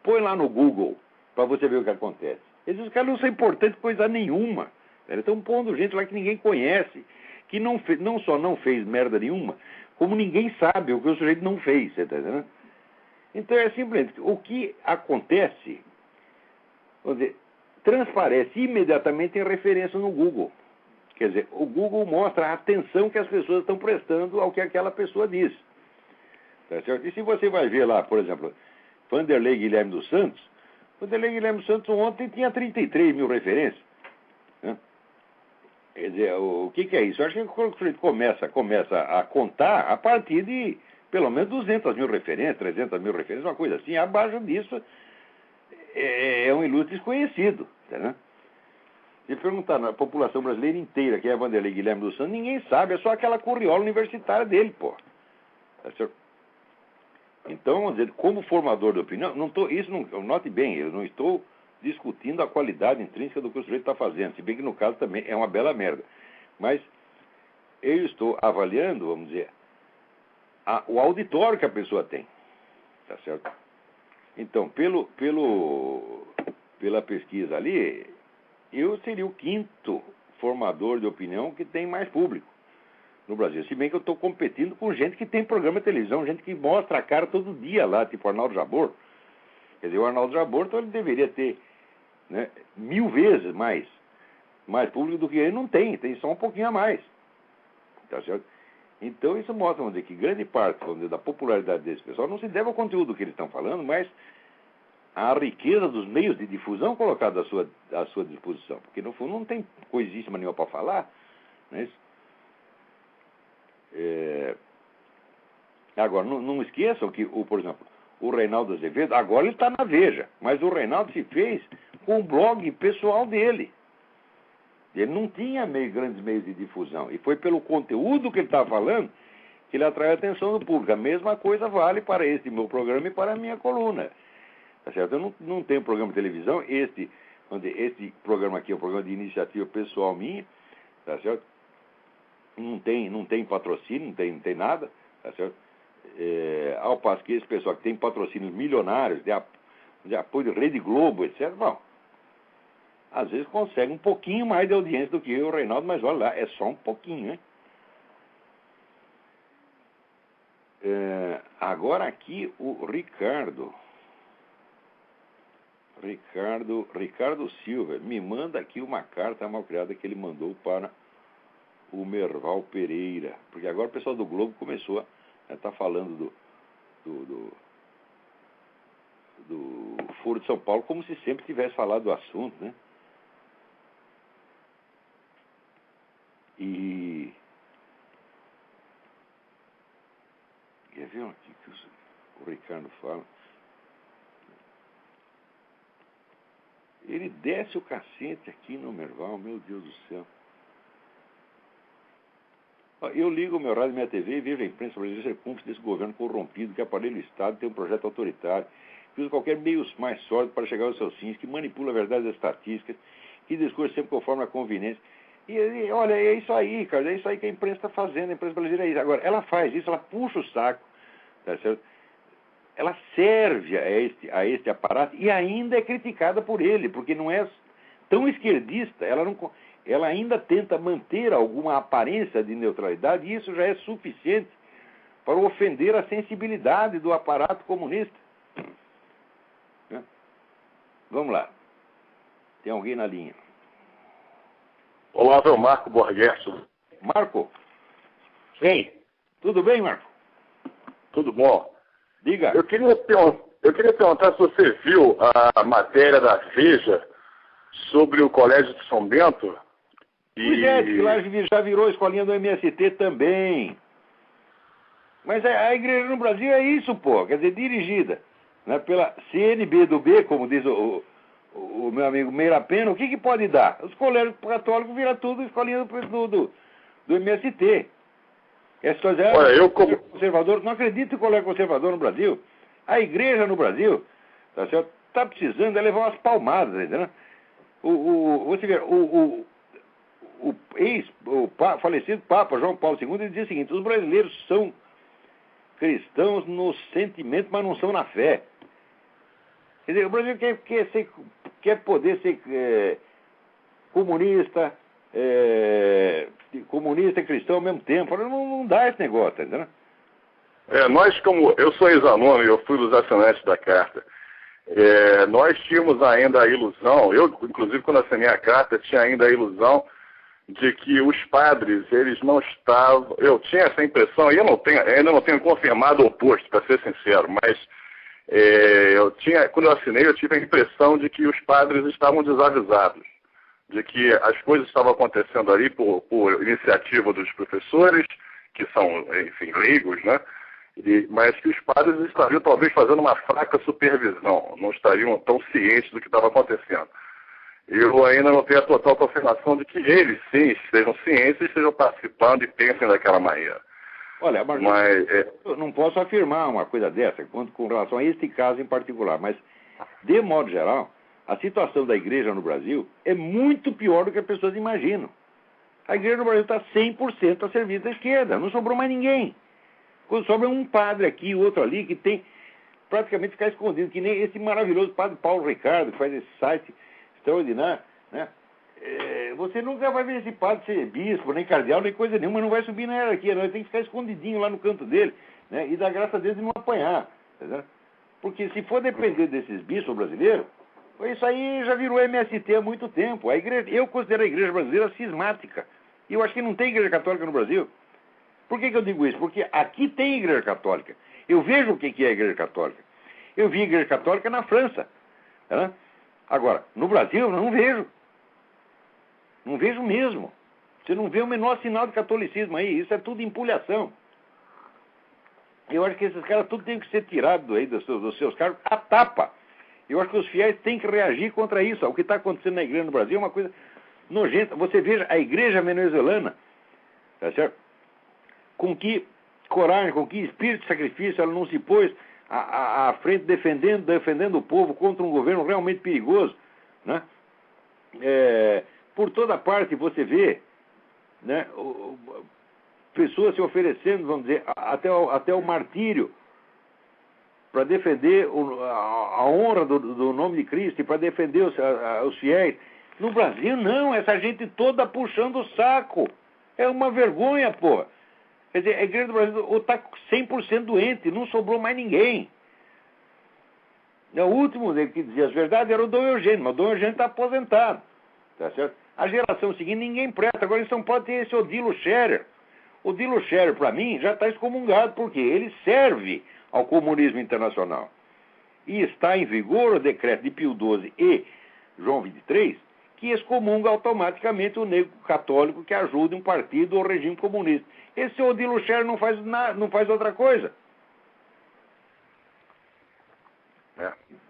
põe lá no Google para você ver o que acontece. Esses caras não são importantes coisa nenhuma. Eles estão pondo gente lá que ninguém conhece, que não só não fez merda nenhuma, como ninguém sabe o que o sujeito não fez, você está entendendo? Então é simplesmente, o que acontece, vamos dizer, transparece imediatamente em referência no Google. Quer dizer, o Google mostra a atenção que as pessoas estão prestando ao que aquela pessoa diz. Tá certo? E se você vai ver lá, por exemplo, Vanderlei Guilherme dos Santos ontem tinha 33 mil referências. Né? Quer dizer, o que é isso? Eu acho que quando o sujeito começa a contar a partir de pelo menos 200 mil referências, 300 mil referências, uma coisa assim. Abaixo disso é um ilustre desconhecido. Tá? Se perguntar na população brasileira inteira quem é Vanderlei Guilherme dos Santos, ninguém sabe, é só aquela curriola universitária dele, pô. Tá certo? Então, vamos dizer, como formador de opinião, note bem, eu não estou discutindo a qualidade intrínseca do que o sujeito está fazendo, se bem que no caso também é uma bela merda. Mas eu estou avaliando, vamos dizer, o auditório que a pessoa tem. Tá certo? Então, pela pesquisa ali, eu seria o 5º formador de opinião que tem mais público no Brasil. Se bem que eu estou competindo com gente que tem programa de televisão, gente que mostra a cara todo dia lá, tipo Arnaldo Jabor. Quer dizer, o Arnaldo Jabor, então ele deveria ter, né, 1000 vezes mais público do que ele não tem só um pouquinho a mais. Tá certo? Então isso mostra, vamos dizer, que grande parte, vamos dizer, da popularidade desse pessoal não se deve ao conteúdo que eles estão falando, mas à riqueza dos meios de difusão colocados à sua disposição. Porque no fundo não tem coisíssima nenhuma para falar, não é isso? Agora, não esqueçam que, por exemplo, o Reinaldo Azevedo, agora ele está na Veja, mas o Reinaldo se fez com o blog pessoal dele. Ele não tinha grandes meios de difusão, e foi pelo conteúdo que ele estava falando que ele atraiu a atenção do público. A mesma coisa vale para este meu programa e para a minha coluna. Tá certo? Eu não tenho programa de televisão, este programa aqui é um programa de iniciativa pessoal minha, tá certo? Não tem patrocínio, não tem nada, tá certo? Ao passo que esse pessoal que tem patrocínios milionários, de apoio de Rede Globo, etc., bom, às vezes consegue um pouquinho mais de audiência do que eu e o Reinaldo, mas olha lá, é só um pouquinho, né? Agora aqui o Ricardo Silva me manda aqui uma carta mal criada que ele mandou para o Merval Pereira, porque agora o pessoal do Globo começou a estar falando do Foro de São Paulo como se sempre tivesse falado do assunto, né? E quer ver aqui que o Ricardo fala? Ele desce o cacete aqui no Merval, meu Deus do céu. Eu ligo o meu rádio e minha TV e vejo a imprensa brasileira ser cúmplice desse governo corrompido que aparelha o Estado, tem um projeto autoritário, que usa qualquer meio mais sólido para chegar aos seus fins, que manipula a verdade das estatísticas, que discursa sempre conforme a conveniência. E olha, é isso aí, cara, é isso aí que a imprensa está fazendo, a imprensa brasileira é isso. Agora, ela faz isso, ela puxa o saco, tá certo? Ela serve a este aparato e ainda é criticada por ele, porque não é tão esquerdista, ela ainda tenta manter alguma aparência de neutralidade, e isso já é suficiente para ofender a sensibilidade do aparato comunista. Vamos lá. Tem alguém na linha. Olá, é o Marco Borghesso. Marco? Sim. Tudo bem, Marco? Tudo bom. Diga. Eu queria perguntar se você viu a matéria da Veja sobre o Colégio de São Bento. Pois é, que lá já virou escolinha do MST também. Mas a igreja no Brasil é isso, pô. Quer dizer, dirigida, né, pela CNB do B, como diz o meu amigo Meira Pena. O que pode dar? Os colégios católicos viram tudo escolinha do MST. Essa coisa Olha, conservador, não acredito em colégio conservador no Brasil. A igreja no Brasil está precisando levar umas palmadas, entendeu? Você vê, o falecido Papa João Paulo II, ele dizia o seguinte: os brasileiros são cristãos no sentimento, mas não são na fé. Quer dizer, o Brasil quer poder ser comunista e cristão ao mesmo tempo. Não dá esse negócio, entendeu? Nós, como eu sou ex-aluno e eu fui dos assinantes da carta, nós tínhamos ainda a ilusão, eu, inclusive, quando assinei a carta, tinha ainda a ilusão de que os padres, eles não estavam... Eu tinha essa impressão, e ainda não tenho confirmado o oposto, para ser sincero, mas quando eu assinei, eu tive a impressão de que os padres estavam desavisados, de que as coisas estavam acontecendo ali por iniciativa dos professores, que são, enfim, leigos, né? Mas que os padres estariam talvez fazendo uma fraca supervisão, não estariam tão cientes do que estava acontecendo. Eu ainda não tenho a total confirmação de que eles, sim, estejam cientes, estejam participando e pensem daquela maneira. Olha, mas eu não posso afirmar uma coisa dessa, com relação a este caso em particular, mas, de modo geral, a situação da igreja no Brasil é muito pior do que as pessoas imaginam. A igreja no Brasil está 100% a serviço da esquerda, não sobrou mais ninguém. Quando sobra um padre aqui, outro ali, que tem praticamente ficar escondido, que nem esse maravilhoso padre Paulo Ricardo, que faz esse site extraordinário, né? Você nunca vai ver esse padre ser bispo, nem cardeal, nem coisa nenhuma, não vai subir na hierarquia, não. Ele tem que ficar escondidinho lá no canto dele, né? E dar graça a Deus de não apanhar, entendeu? Porque se for depender desses bispos brasileiros, isso aí já virou MST há muito tempo. Eu considero a igreja brasileira cismática. E eu acho que não tem igreja católica no Brasil. Por que eu digo isso? Porque aqui tem igreja católica. Eu vejo o que é a igreja católica. Eu vi a igreja católica na França, né? Agora, no Brasil, eu não vejo. Não vejo mesmo. Você não vê o menor sinal de catolicismo aí. Isso é tudo empulhação. Eu acho que esses caras tudo tem que ser tirado aí dos seus cargos a tapa. Eu acho que os fiéis têm que reagir contra isso. O que está acontecendo na igreja no Brasil é uma coisa nojenta. Você veja a igreja venezuelana, tá certo? Com que coragem, com que espírito de sacrifício ela não se pôs à frente defendendo o povo contra um governo realmente perigoso, né? Por toda parte você vê, né, pessoas se oferecendo, vamos dizer, até o martírio para defender a honra do nome de Cristo e para defender os fiéis. No Brasil, não. Essa gente toda puxando o saco. É uma vergonha, pô. Quer dizer, a Igreja do Brasil está 100% doente. Não sobrou mais ninguém. O último que dizia as verdades era o Dom Eugênio. Mas o Dom Eugênio está aposentado. Tá certo? A geração seguinte, ninguém presta. Agora em São Paulo tem esse Odilo Scherer. O Odilo Scherer, para mim, já está excomungado. Porque ele serve ao comunismo internacional. E está em vigor o decreto de Pio XII e João XXIII, que excomunga automaticamente o negro católico que ajuda um partido ou regime comunista. Esse Odilo Scherer não faz outra coisa.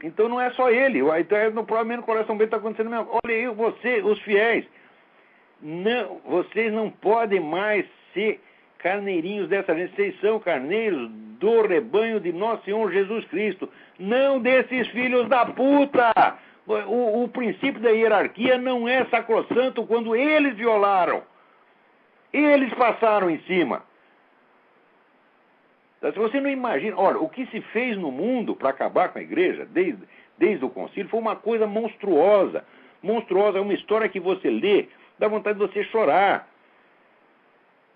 Então não é só ele. Então, provavelmente no Coração Bento está acontecendo mesmo. Olha aí, os fiéis. Não, vocês não podem mais ser carneirinhos dessa gente. Vocês são carneiros do rebanho de Nosso Senhor Jesus Cristo. Não desses filhos da puta! O princípio da hierarquia não é sacrossanto quando eles violaram. Eles passaram em cima. Se você não imagina... Olha, o que se fez no mundo para acabar com a igreja, desde o concílio, foi uma coisa monstruosa. Monstruosa, é uma história que você lê, dá vontade de você chorar.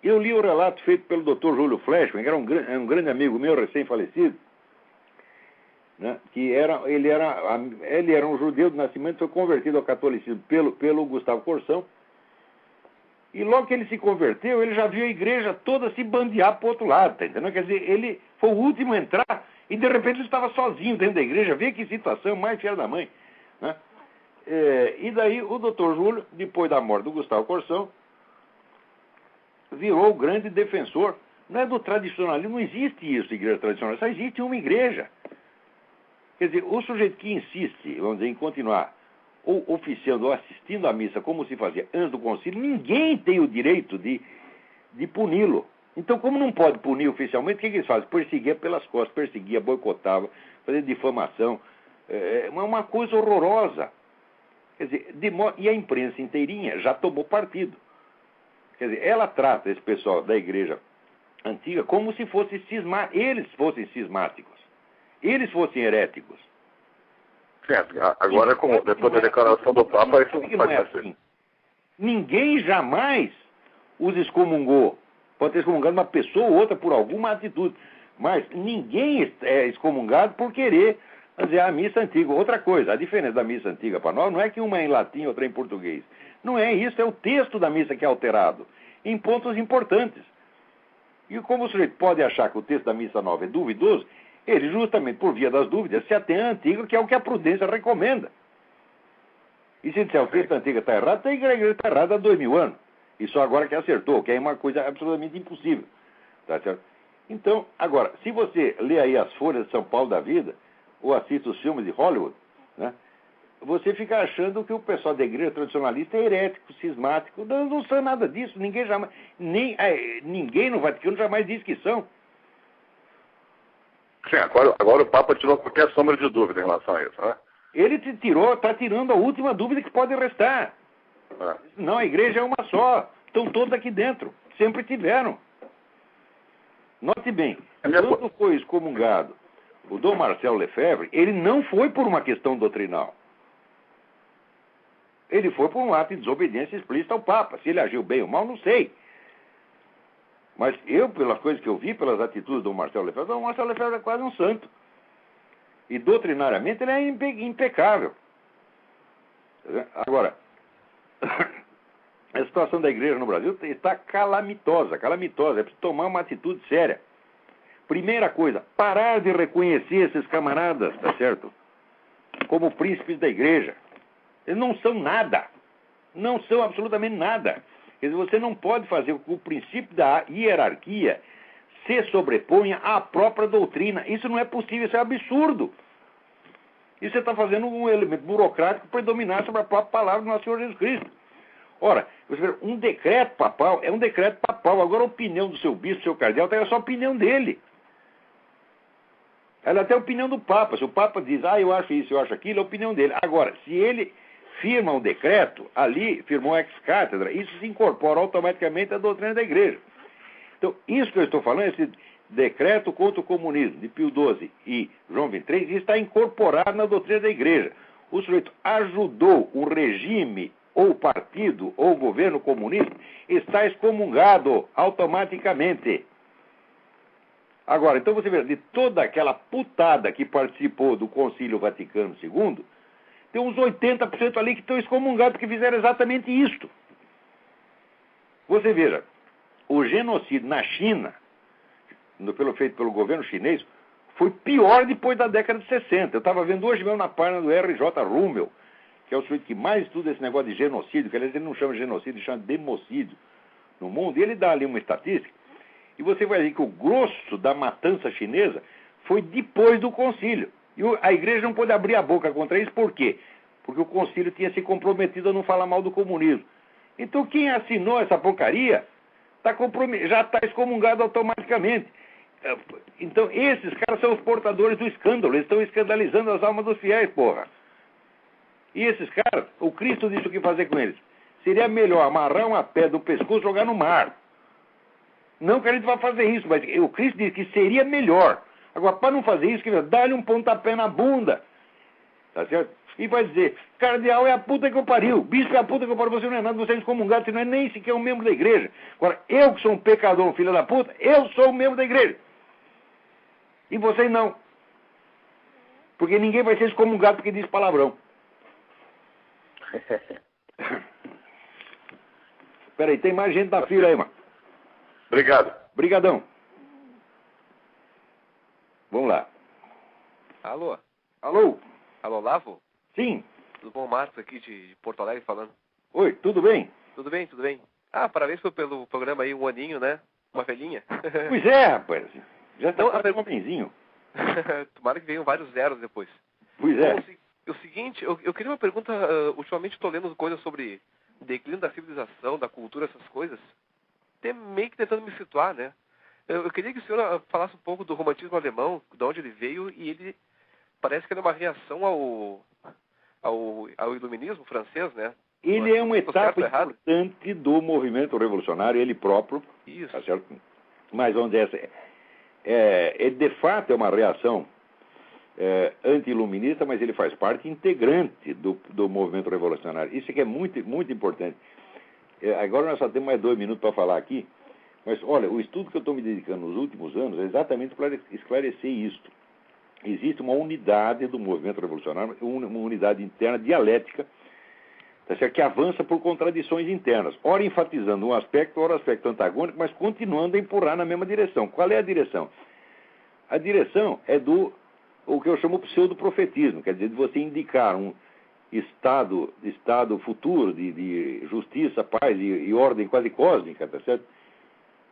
Eu li o relato feito pelo Dr. Júlio Fleshman, que era um grande amigo meu, recém-falecido, né, que ele era um judeu de nascimento, foi convertido ao catolicismo pelo Gustavo Corsão. E logo que ele se converteu, ele já viu a igreja toda se bandear para o outro lado, tá entendendo? Quer dizer, ele foi o último a entrar e de repente ele estava sozinho dentro da igreja. Vê que situação mais filha da mãe, né? E daí o doutor Júlio, depois da morte do Gustavo Corsão, virou o grande defensor. Não é do tradicionalismo, não existe isso, igreja tradicional, só existe uma igreja. Quer dizer, o sujeito que insiste, vamos dizer, em continuar ou oficiando ou assistindo à missa como se fazia antes do concílio, ninguém tem o direito de puni-lo. Então, como não pode punir oficialmente, o que eles fazem? Perseguia pelas costas, perseguia, boicotava, fazia difamação. É uma coisa horrorosa. Quer dizer, e a imprensa inteirinha já tomou partido. Quer dizer, ela trata esse pessoal da igreja antiga como se fosse eles fossem cismáticos, eles fossem heréticos. Agora, depois da declaração do Papa, isso não pode ser assim. Ninguém jamais os excomungou. Pode ter excomungado uma pessoa ou outra por alguma atitude, mas ninguém é excomungado por querer fazer a missa antiga. Outra coisa, a diferença da missa antiga para nós não é que uma é em latim e outra é em português. Não é isso, é o texto da missa que é alterado, em pontos importantes. E como o sujeito pode achar que o texto da missa nova é duvidoso, ele, justamente por via das dúvidas, se atém à antiga, que é o que a prudência recomenda. E se disser o texto da antiga está errado, a igreja está errada há 2000 anos. E só agora que acertou, que é uma coisa absolutamente impossível. Tá certo? Então, agora, se você lê aí as folhas de São Paulo da vida, ou assiste os filmes de Hollywood, né, você fica achando que o pessoal da igreja tradicionalista é herético, cismático. Não são nada disso. Ninguém jamais... ninguém no Vaticano jamais disse que são. Sim, agora o Papa tirou qualquer sombra de dúvida em relação a isso, né? Ele está tirando a última dúvida que pode restar. Não, a igreja é uma só. Estão todos aqui dentro. Sempre tiveram. Note bem, quando foi excomungado o Dom Marcel Lefebvre, ele não foi por uma questão doutrinal. Ele foi por um ato de desobediência explícita ao Papa. Se ele agiu bem ou mal, não sei. Mas eu, pelas coisas que eu vi, pelas atitudes do Marcel Lefebvre, o Marcel Lefebvre é quase um santo. E doutrinariamente ele é impecável. Agora, a situação da igreja no Brasil está calamitosa. É preciso tomar uma atitude séria. Primeira coisa, parar de reconhecer esses camaradas, tá certo? Como príncipes da igreja. Eles não são nada. Não são absolutamente nada. Quer dizer, você não pode fazer com que o princípio da hierarquia se sobreponha à própria doutrina. Isso não é possível, isso é absurdo. Isso você está fazendo um elemento burocrático para dominar sobre a própria palavra do nosso Senhor Jesus Cristo. Ora, você vê, um decreto papal é um decreto papal. Agora a opinião do seu bispo, do seu cardeal, é só a opinião dele. Ela é até a opinião do Papa. Se o Papa diz, eu acho isso, eu acho aquilo, é a opinião dele. Agora, se ele firma um decreto, ali firmou ex-cátedra, isso se incorpora automaticamente à doutrina da igreja. Então, isso que eu estou falando, esse decreto contra o comunismo de Pio XII e João XXIII, está incorporado na doutrina da igreja. O sujeito ajudou o regime ou partido, ou governo comunista, está excomungado automaticamente. Agora, então você vê, de toda aquela putada que participou do Concílio Vaticano II, tem uns 80% ali que estão excomungados porque fizeram exatamente isto. Você veja, o genocídio na China, feito pelo governo chinês, foi pior depois da década de 60. Eu estava vendo hoje mesmo na página do R.J. Rummel, que é o sujeito que mais estuda esse negócio de genocídio, que aliás ele não chama genocídio, ele chama democídio no mundo, e ele dá ali uma estatística, e você vai ver que o grosso da matança chinesa foi depois do concílio. E a igreja não pôde abrir a boca contra isso, por quê? Porque o concílio tinha se comprometido a não falar mal do comunismo. Então quem assinou essa porcaria já está excomungado automaticamente. Então esses caras são os portadores do escândalo, eles estão escandalizando as almas dos fiéis, porra. E esses caras, o Cristo disse o que fazer com eles. Seria melhor amarrar uma pedra do pescoço e jogar no mar. Não que a gente vá fazer isso, mas o Cristo disse que seria melhor. Agora, para não fazer isso, dá-lhe um pontapé na bunda. Tá certo? E vai dizer, cardeal é a puta que eu pariu, bispo é a puta que eu pariu, você não é nada, você é excomungado, você não é nem sequer um membro da igreja. Agora, eu que sou um pecador, um filho da puta, eu sou um membro da igreja. E vocês não. Porque ninguém vai ser excomungado porque diz palavrão. Peraí, tem mais gente na fila aí, mano. Obrigado. Brigadão. Vamos lá. Alô? Alô? Alô, Lavo? Sim. Tudo bom, Marcos, aqui de Porto Alegre falando. Oi, tudo bem? Tudo bem, tudo bem. Ah, parabéns pelo programa aí, um aninho, né? Uma velhinha. Pois é, rapaz. Já está Então, um benzinho. Tomara que venham vários zeros depois. Pois é. Bom, o seguinte, eu queria uma pergunta, ultimamente estou lendo coisas sobre declínio da civilização, da cultura, essas coisas. Até meio que tentando me situar, né? Eu queria que o senhor falasse um pouco do romantismo alemão, de onde ele veio, e ele parece que ele é uma reação ao iluminismo francês, né? Ele é uma etapa certo, importante do movimento revolucionário, ele próprio. Isso. Tá certo? Mas vamos dizer, de fato é uma reação anti-iluminista, mas ele faz parte integrante do movimento revolucionário. Isso que é muito, muito importante. Agora nós só temos mais 2 minutos para falar aqui, mas olha, o estudo que eu estou me dedicando nos últimos anos é exatamente para esclarecer isto. Existe uma unidade do movimento revolucionário, uma unidade interna dialética, tá certo? Que avança por contradições internas, ora enfatizando um aspecto, ora aspecto antagônico, mas continuando a empurrar na mesma direção. Qual é a direção? A direção é o que eu chamo pseudo-profetismo, quer dizer, de você indicar um estado futuro de justiça, paz e ordem quase cósmica, tá certo?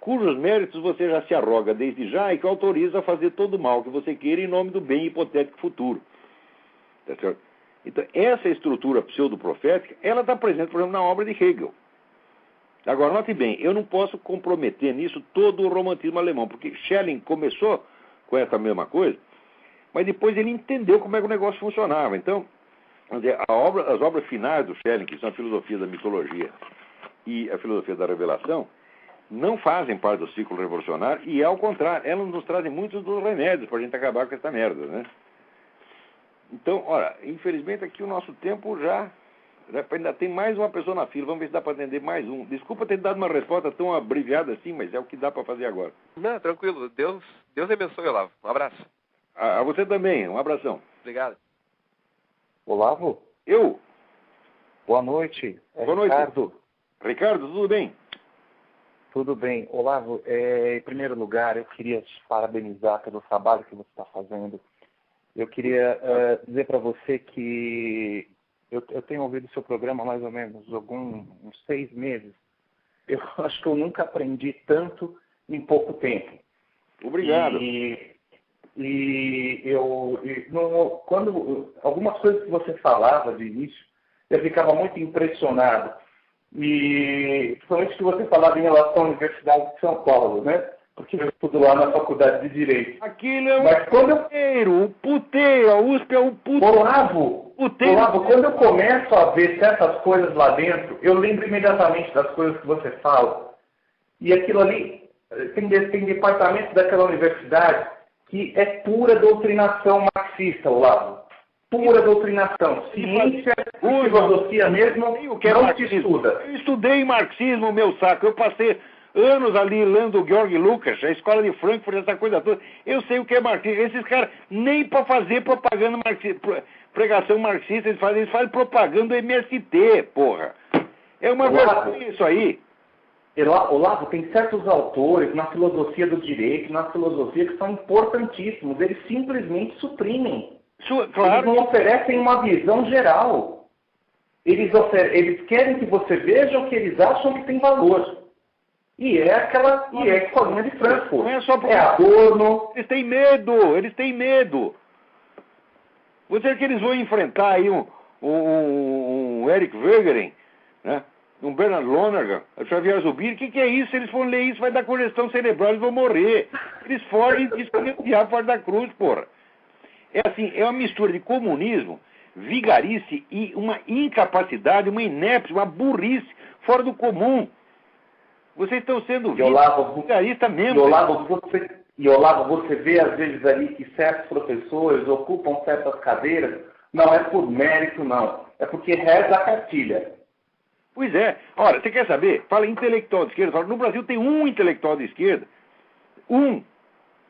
Cujos méritos você já se arroga desde já e que autoriza a fazer todo o mal que você queira em nome do bem hipotético futuro. Tá certo? Então, essa estrutura pseudo-profética, ela está presente, por exemplo, na obra de Hegel. Agora, note bem, eu não posso comprometer nisso todo o romantismo alemão, porque Schelling começou com essa mesma coisa, mas depois ele entendeu como é que o negócio funcionava. Então, vamos dizer, as obras finais do Schelling, que são a filosofia da mitologia e a filosofia da revelação, não fazem parte do ciclo revolucionário e, ao contrário, elas nos trazem muitos dos remédios para a gente acabar com essa merda, né? Então, olha, infelizmente aqui o nosso tempo já ainda tem mais uma pessoa na fila, vamos ver se dá para atender mais um. Desculpa ter dado uma resposta tão abreviada assim, mas é o que dá para fazer agora. Não, tranquilo. Deus abençoe, Olavo. Um abraço. A você também, um abração. Obrigado. Olavo? Eu? Boa noite. Boa noite. Ricardo. Ricardo, tudo bem? Tudo bem. Olavo, em primeiro lugar, eu queria te parabenizar pelo trabalho que você está fazendo. Eu queria dizer para você que eu tenho ouvido o seu programa há mais ou menos uns 6 meses. Eu acho que eu nunca aprendi tanto em pouco tempo. Obrigado. Quando algumas coisas que você falava de início, eu ficava muito impressionado. E principalmente que você falava em relação à Universidade de São Paulo, né? Porque eu estudo lá na Faculdade de Direito. Aquilo é o puteiro, a USP é o puteiro. Olavo, quando eu começo a ver certas coisas lá dentro, eu lembro imediatamente das coisas que você fala. E aquilo ali, tem departamento daquela universidade que é pura doutrinação marxista, Olavo. pura doutrinação. Ciência e filosofia mesmo não se estuda. Eu estudei marxismo, meu saco. Eu passei anos ali lendo o Georg Lukács, a escola de Frankfurt, essa coisa toda. Eu sei o que é marxismo. Esses caras, nem para fazer propaganda marxista, pregação marxista, eles fazem propaganda do MST, porra. É uma vergonha isso aí. Olavo, tem certos autores na filosofia do direito, na filosofia, que são importantíssimos. Eles simplesmente suprimem. Claro. Eles não oferecem uma visão geral. Eles querem que você veja o que eles acham que tem valor. E é a escolinha de Frankfurt. Não é só porque... É Adorno. Eles têm medo. Você que eles vão enfrentar aí um Eric Wegener, né? Um Bernard Lonergan, a Xavier Zubir, o que é isso? Se eles forem ler isso, vai dar congestão cerebral, eles vão morrer. Eles fogem e dizem que o diabo fora da cruz, porra. É assim, é uma mistura de comunismo, vigarice e uma incapacidade, uma inépcia, uma burrice fora do comum. Vocês estão sendo vigaristas mesmo. E Olavo, você vê às vezes ali que certos professores ocupam certas cadeiras, não é por mérito, não. É porque reza a cartilha. Pois é. Ora, você quer saber? Fala intelectual de esquerda. No Brasil tem um intelectual de esquerda,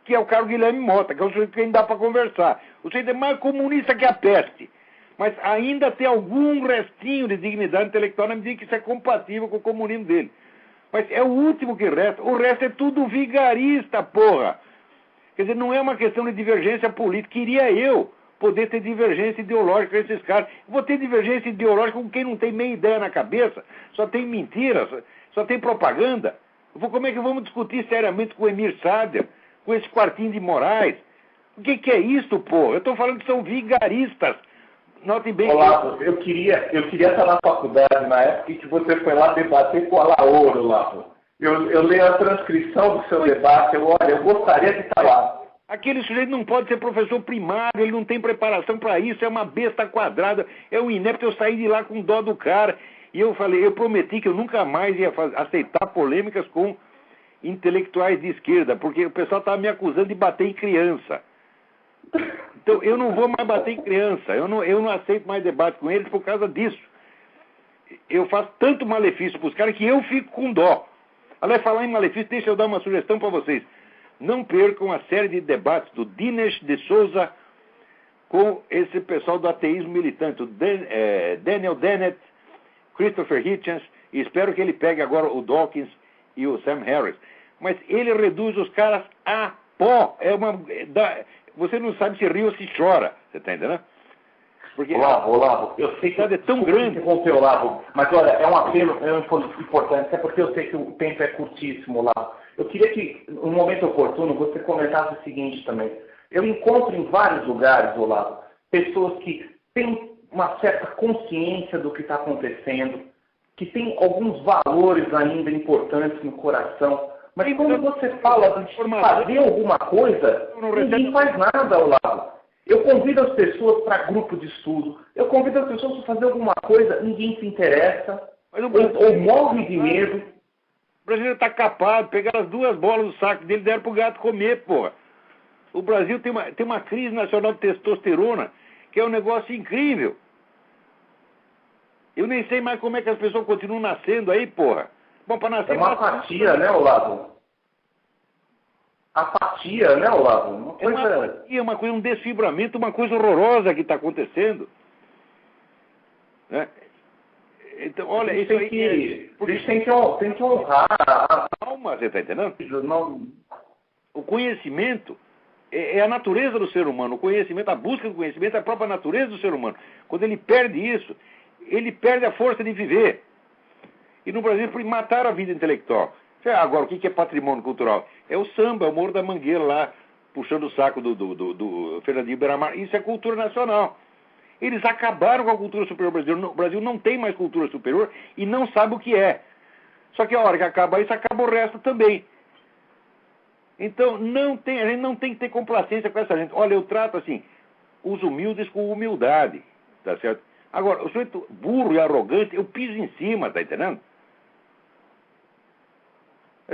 que é o Carlos Guilherme Mota, que é o sujeito que ainda dá para conversar. O sujeito é mais comunista que a peste. Mas ainda tem algum restinho de dignidade intelectual na medida que isso é compatível com o comunismo dele. Mas é o último que resta. O resto é tudo vigarista, porra. Quer dizer, não é uma questão de divergência política. Queria eu poder ter divergência ideológica com esses caras. Vou ter divergência ideológica com quem não tem meia ideia na cabeça, só tem mentiras, só tem propaganda. Como é que vamos discutir seriamente com o Emir Sader, com esse quartinho de Moraes? O que é isso, pô? Eu estou falando que são vigaristas. Notem bem. Olavo, eu queria estar na faculdade na época que você foi lá debater com a Laura, Olavo. Eu leio a transcrição do seu debate, eu gostaria de estar lá. Aquele sujeito não pode ser professor primário, ele não tem preparação para isso, é uma besta quadrada, é um inepto. Eu saí de lá com dó do cara. E eu prometi que eu nunca mais ia aceitar polêmicas com intelectuais de esquerda, porque o pessoal estava me acusando de bater em criança. Então eu não vou mais bater em criança, eu não aceito mais debate com eles por causa disso. Eu faço tanto malefício para os caras que eu fico com dó. Aliás, falar em malefício, deixa eu dar uma sugestão para vocês. Não percam a série de debates do Dinesh de Souza com esse pessoal do ateísmo militante, o Daniel Dennett, Christopher Hitchens, e espero que ele pegue agora o Dawkins e o Sam Harris. Mas ele reduz os caras a pó. Você não sabe se ri ou se chora, você está entendendo? Porque Olavo, eu sei que é tão grande. Olavo, mas olha, é um apelo importante, até porque eu sei que o tempo é curtíssimo, Olavo. Eu queria que, no momento oportuno, você comentasse o seguinte também. Eu encontro em vários lugares, Olavo, pessoas que têm uma certa consciência do que está acontecendo, que têm alguns valores ainda importantes no coração, mas quando você fala de fazer alguma coisa, ninguém faz nada, Olavo. Eu convido as pessoas para grupo de estudo, eu convido as pessoas para fazer alguma coisa, ninguém se interessa, ou morre de medo. O brasileiro está capado, pegaram as duas bolas do saco dele e deram pro gato comer, porra. O Brasil tem uma crise nacional de testosterona, que é um negócio incrível. Eu nem sei mais como é que as pessoas continuam nascendo aí, porra. Bom, para nascer... É uma apatia, né, Olavo? Apatia, né, Olavo? Uma coisa, um desfibramento, uma coisa horrorosa que está acontecendo. Né? Então, olha, isso aí... Tem que honrar a alma, você está entendendo? Não... O conhecimento é a natureza do ser humano. O conhecimento, a busca do conhecimento é a própria natureza do ser humano. Quando ele perde isso, ele perde a força de viver. E no Brasil, mataram a vida intelectual. Agora, o que é patrimônio cultural? É o samba, é o Morro da Mangueira lá, puxando o saco do Fernandinho Beiramar. Isso é cultura nacional. Eles acabaram com a cultura superior brasileira. O Brasil não tem mais cultura superior e não sabe o que é. Só que a hora que acaba isso, acaba o resto também. Então, a gente não tem que ter complacência com essa gente. Olha, eu trato assim, os humildes com humildade, tá certo? Agora, o sujeito burro e arrogante, eu piso em cima, tá entendendo?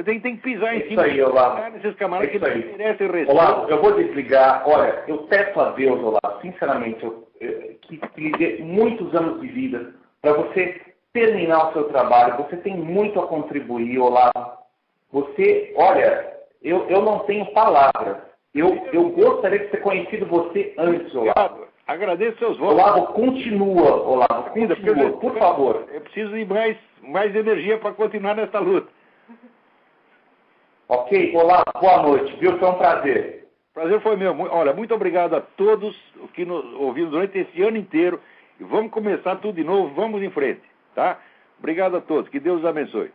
Tem que pisar em Isso cima. aí, Olavo. Nesses camaradas que não merecem respeito. Olavo, eu vou desligar. Olha, eu peço a Deus, Olavo, sinceramente, que lhe dê muitos anos de vida para você terminar o seu trabalho. Você tem muito a contribuir, Olavo. Você, olha, eu não tenho palavras. Eu gostaria de ter conhecido você antes, Olavo. Agradeço seus votos. Olavo, continua, Olavo, continua, por favor. Eu preciso de mais energia para continuar nessa luta. Ok? Olavo, boa noite, viu? Foi um prazer. Prazer foi meu. Olha, muito obrigado a todos que nos ouviram durante esse ano inteiro. E vamos começar tudo de novo, vamos em frente, tá? Obrigado a todos, que Deus os abençoe.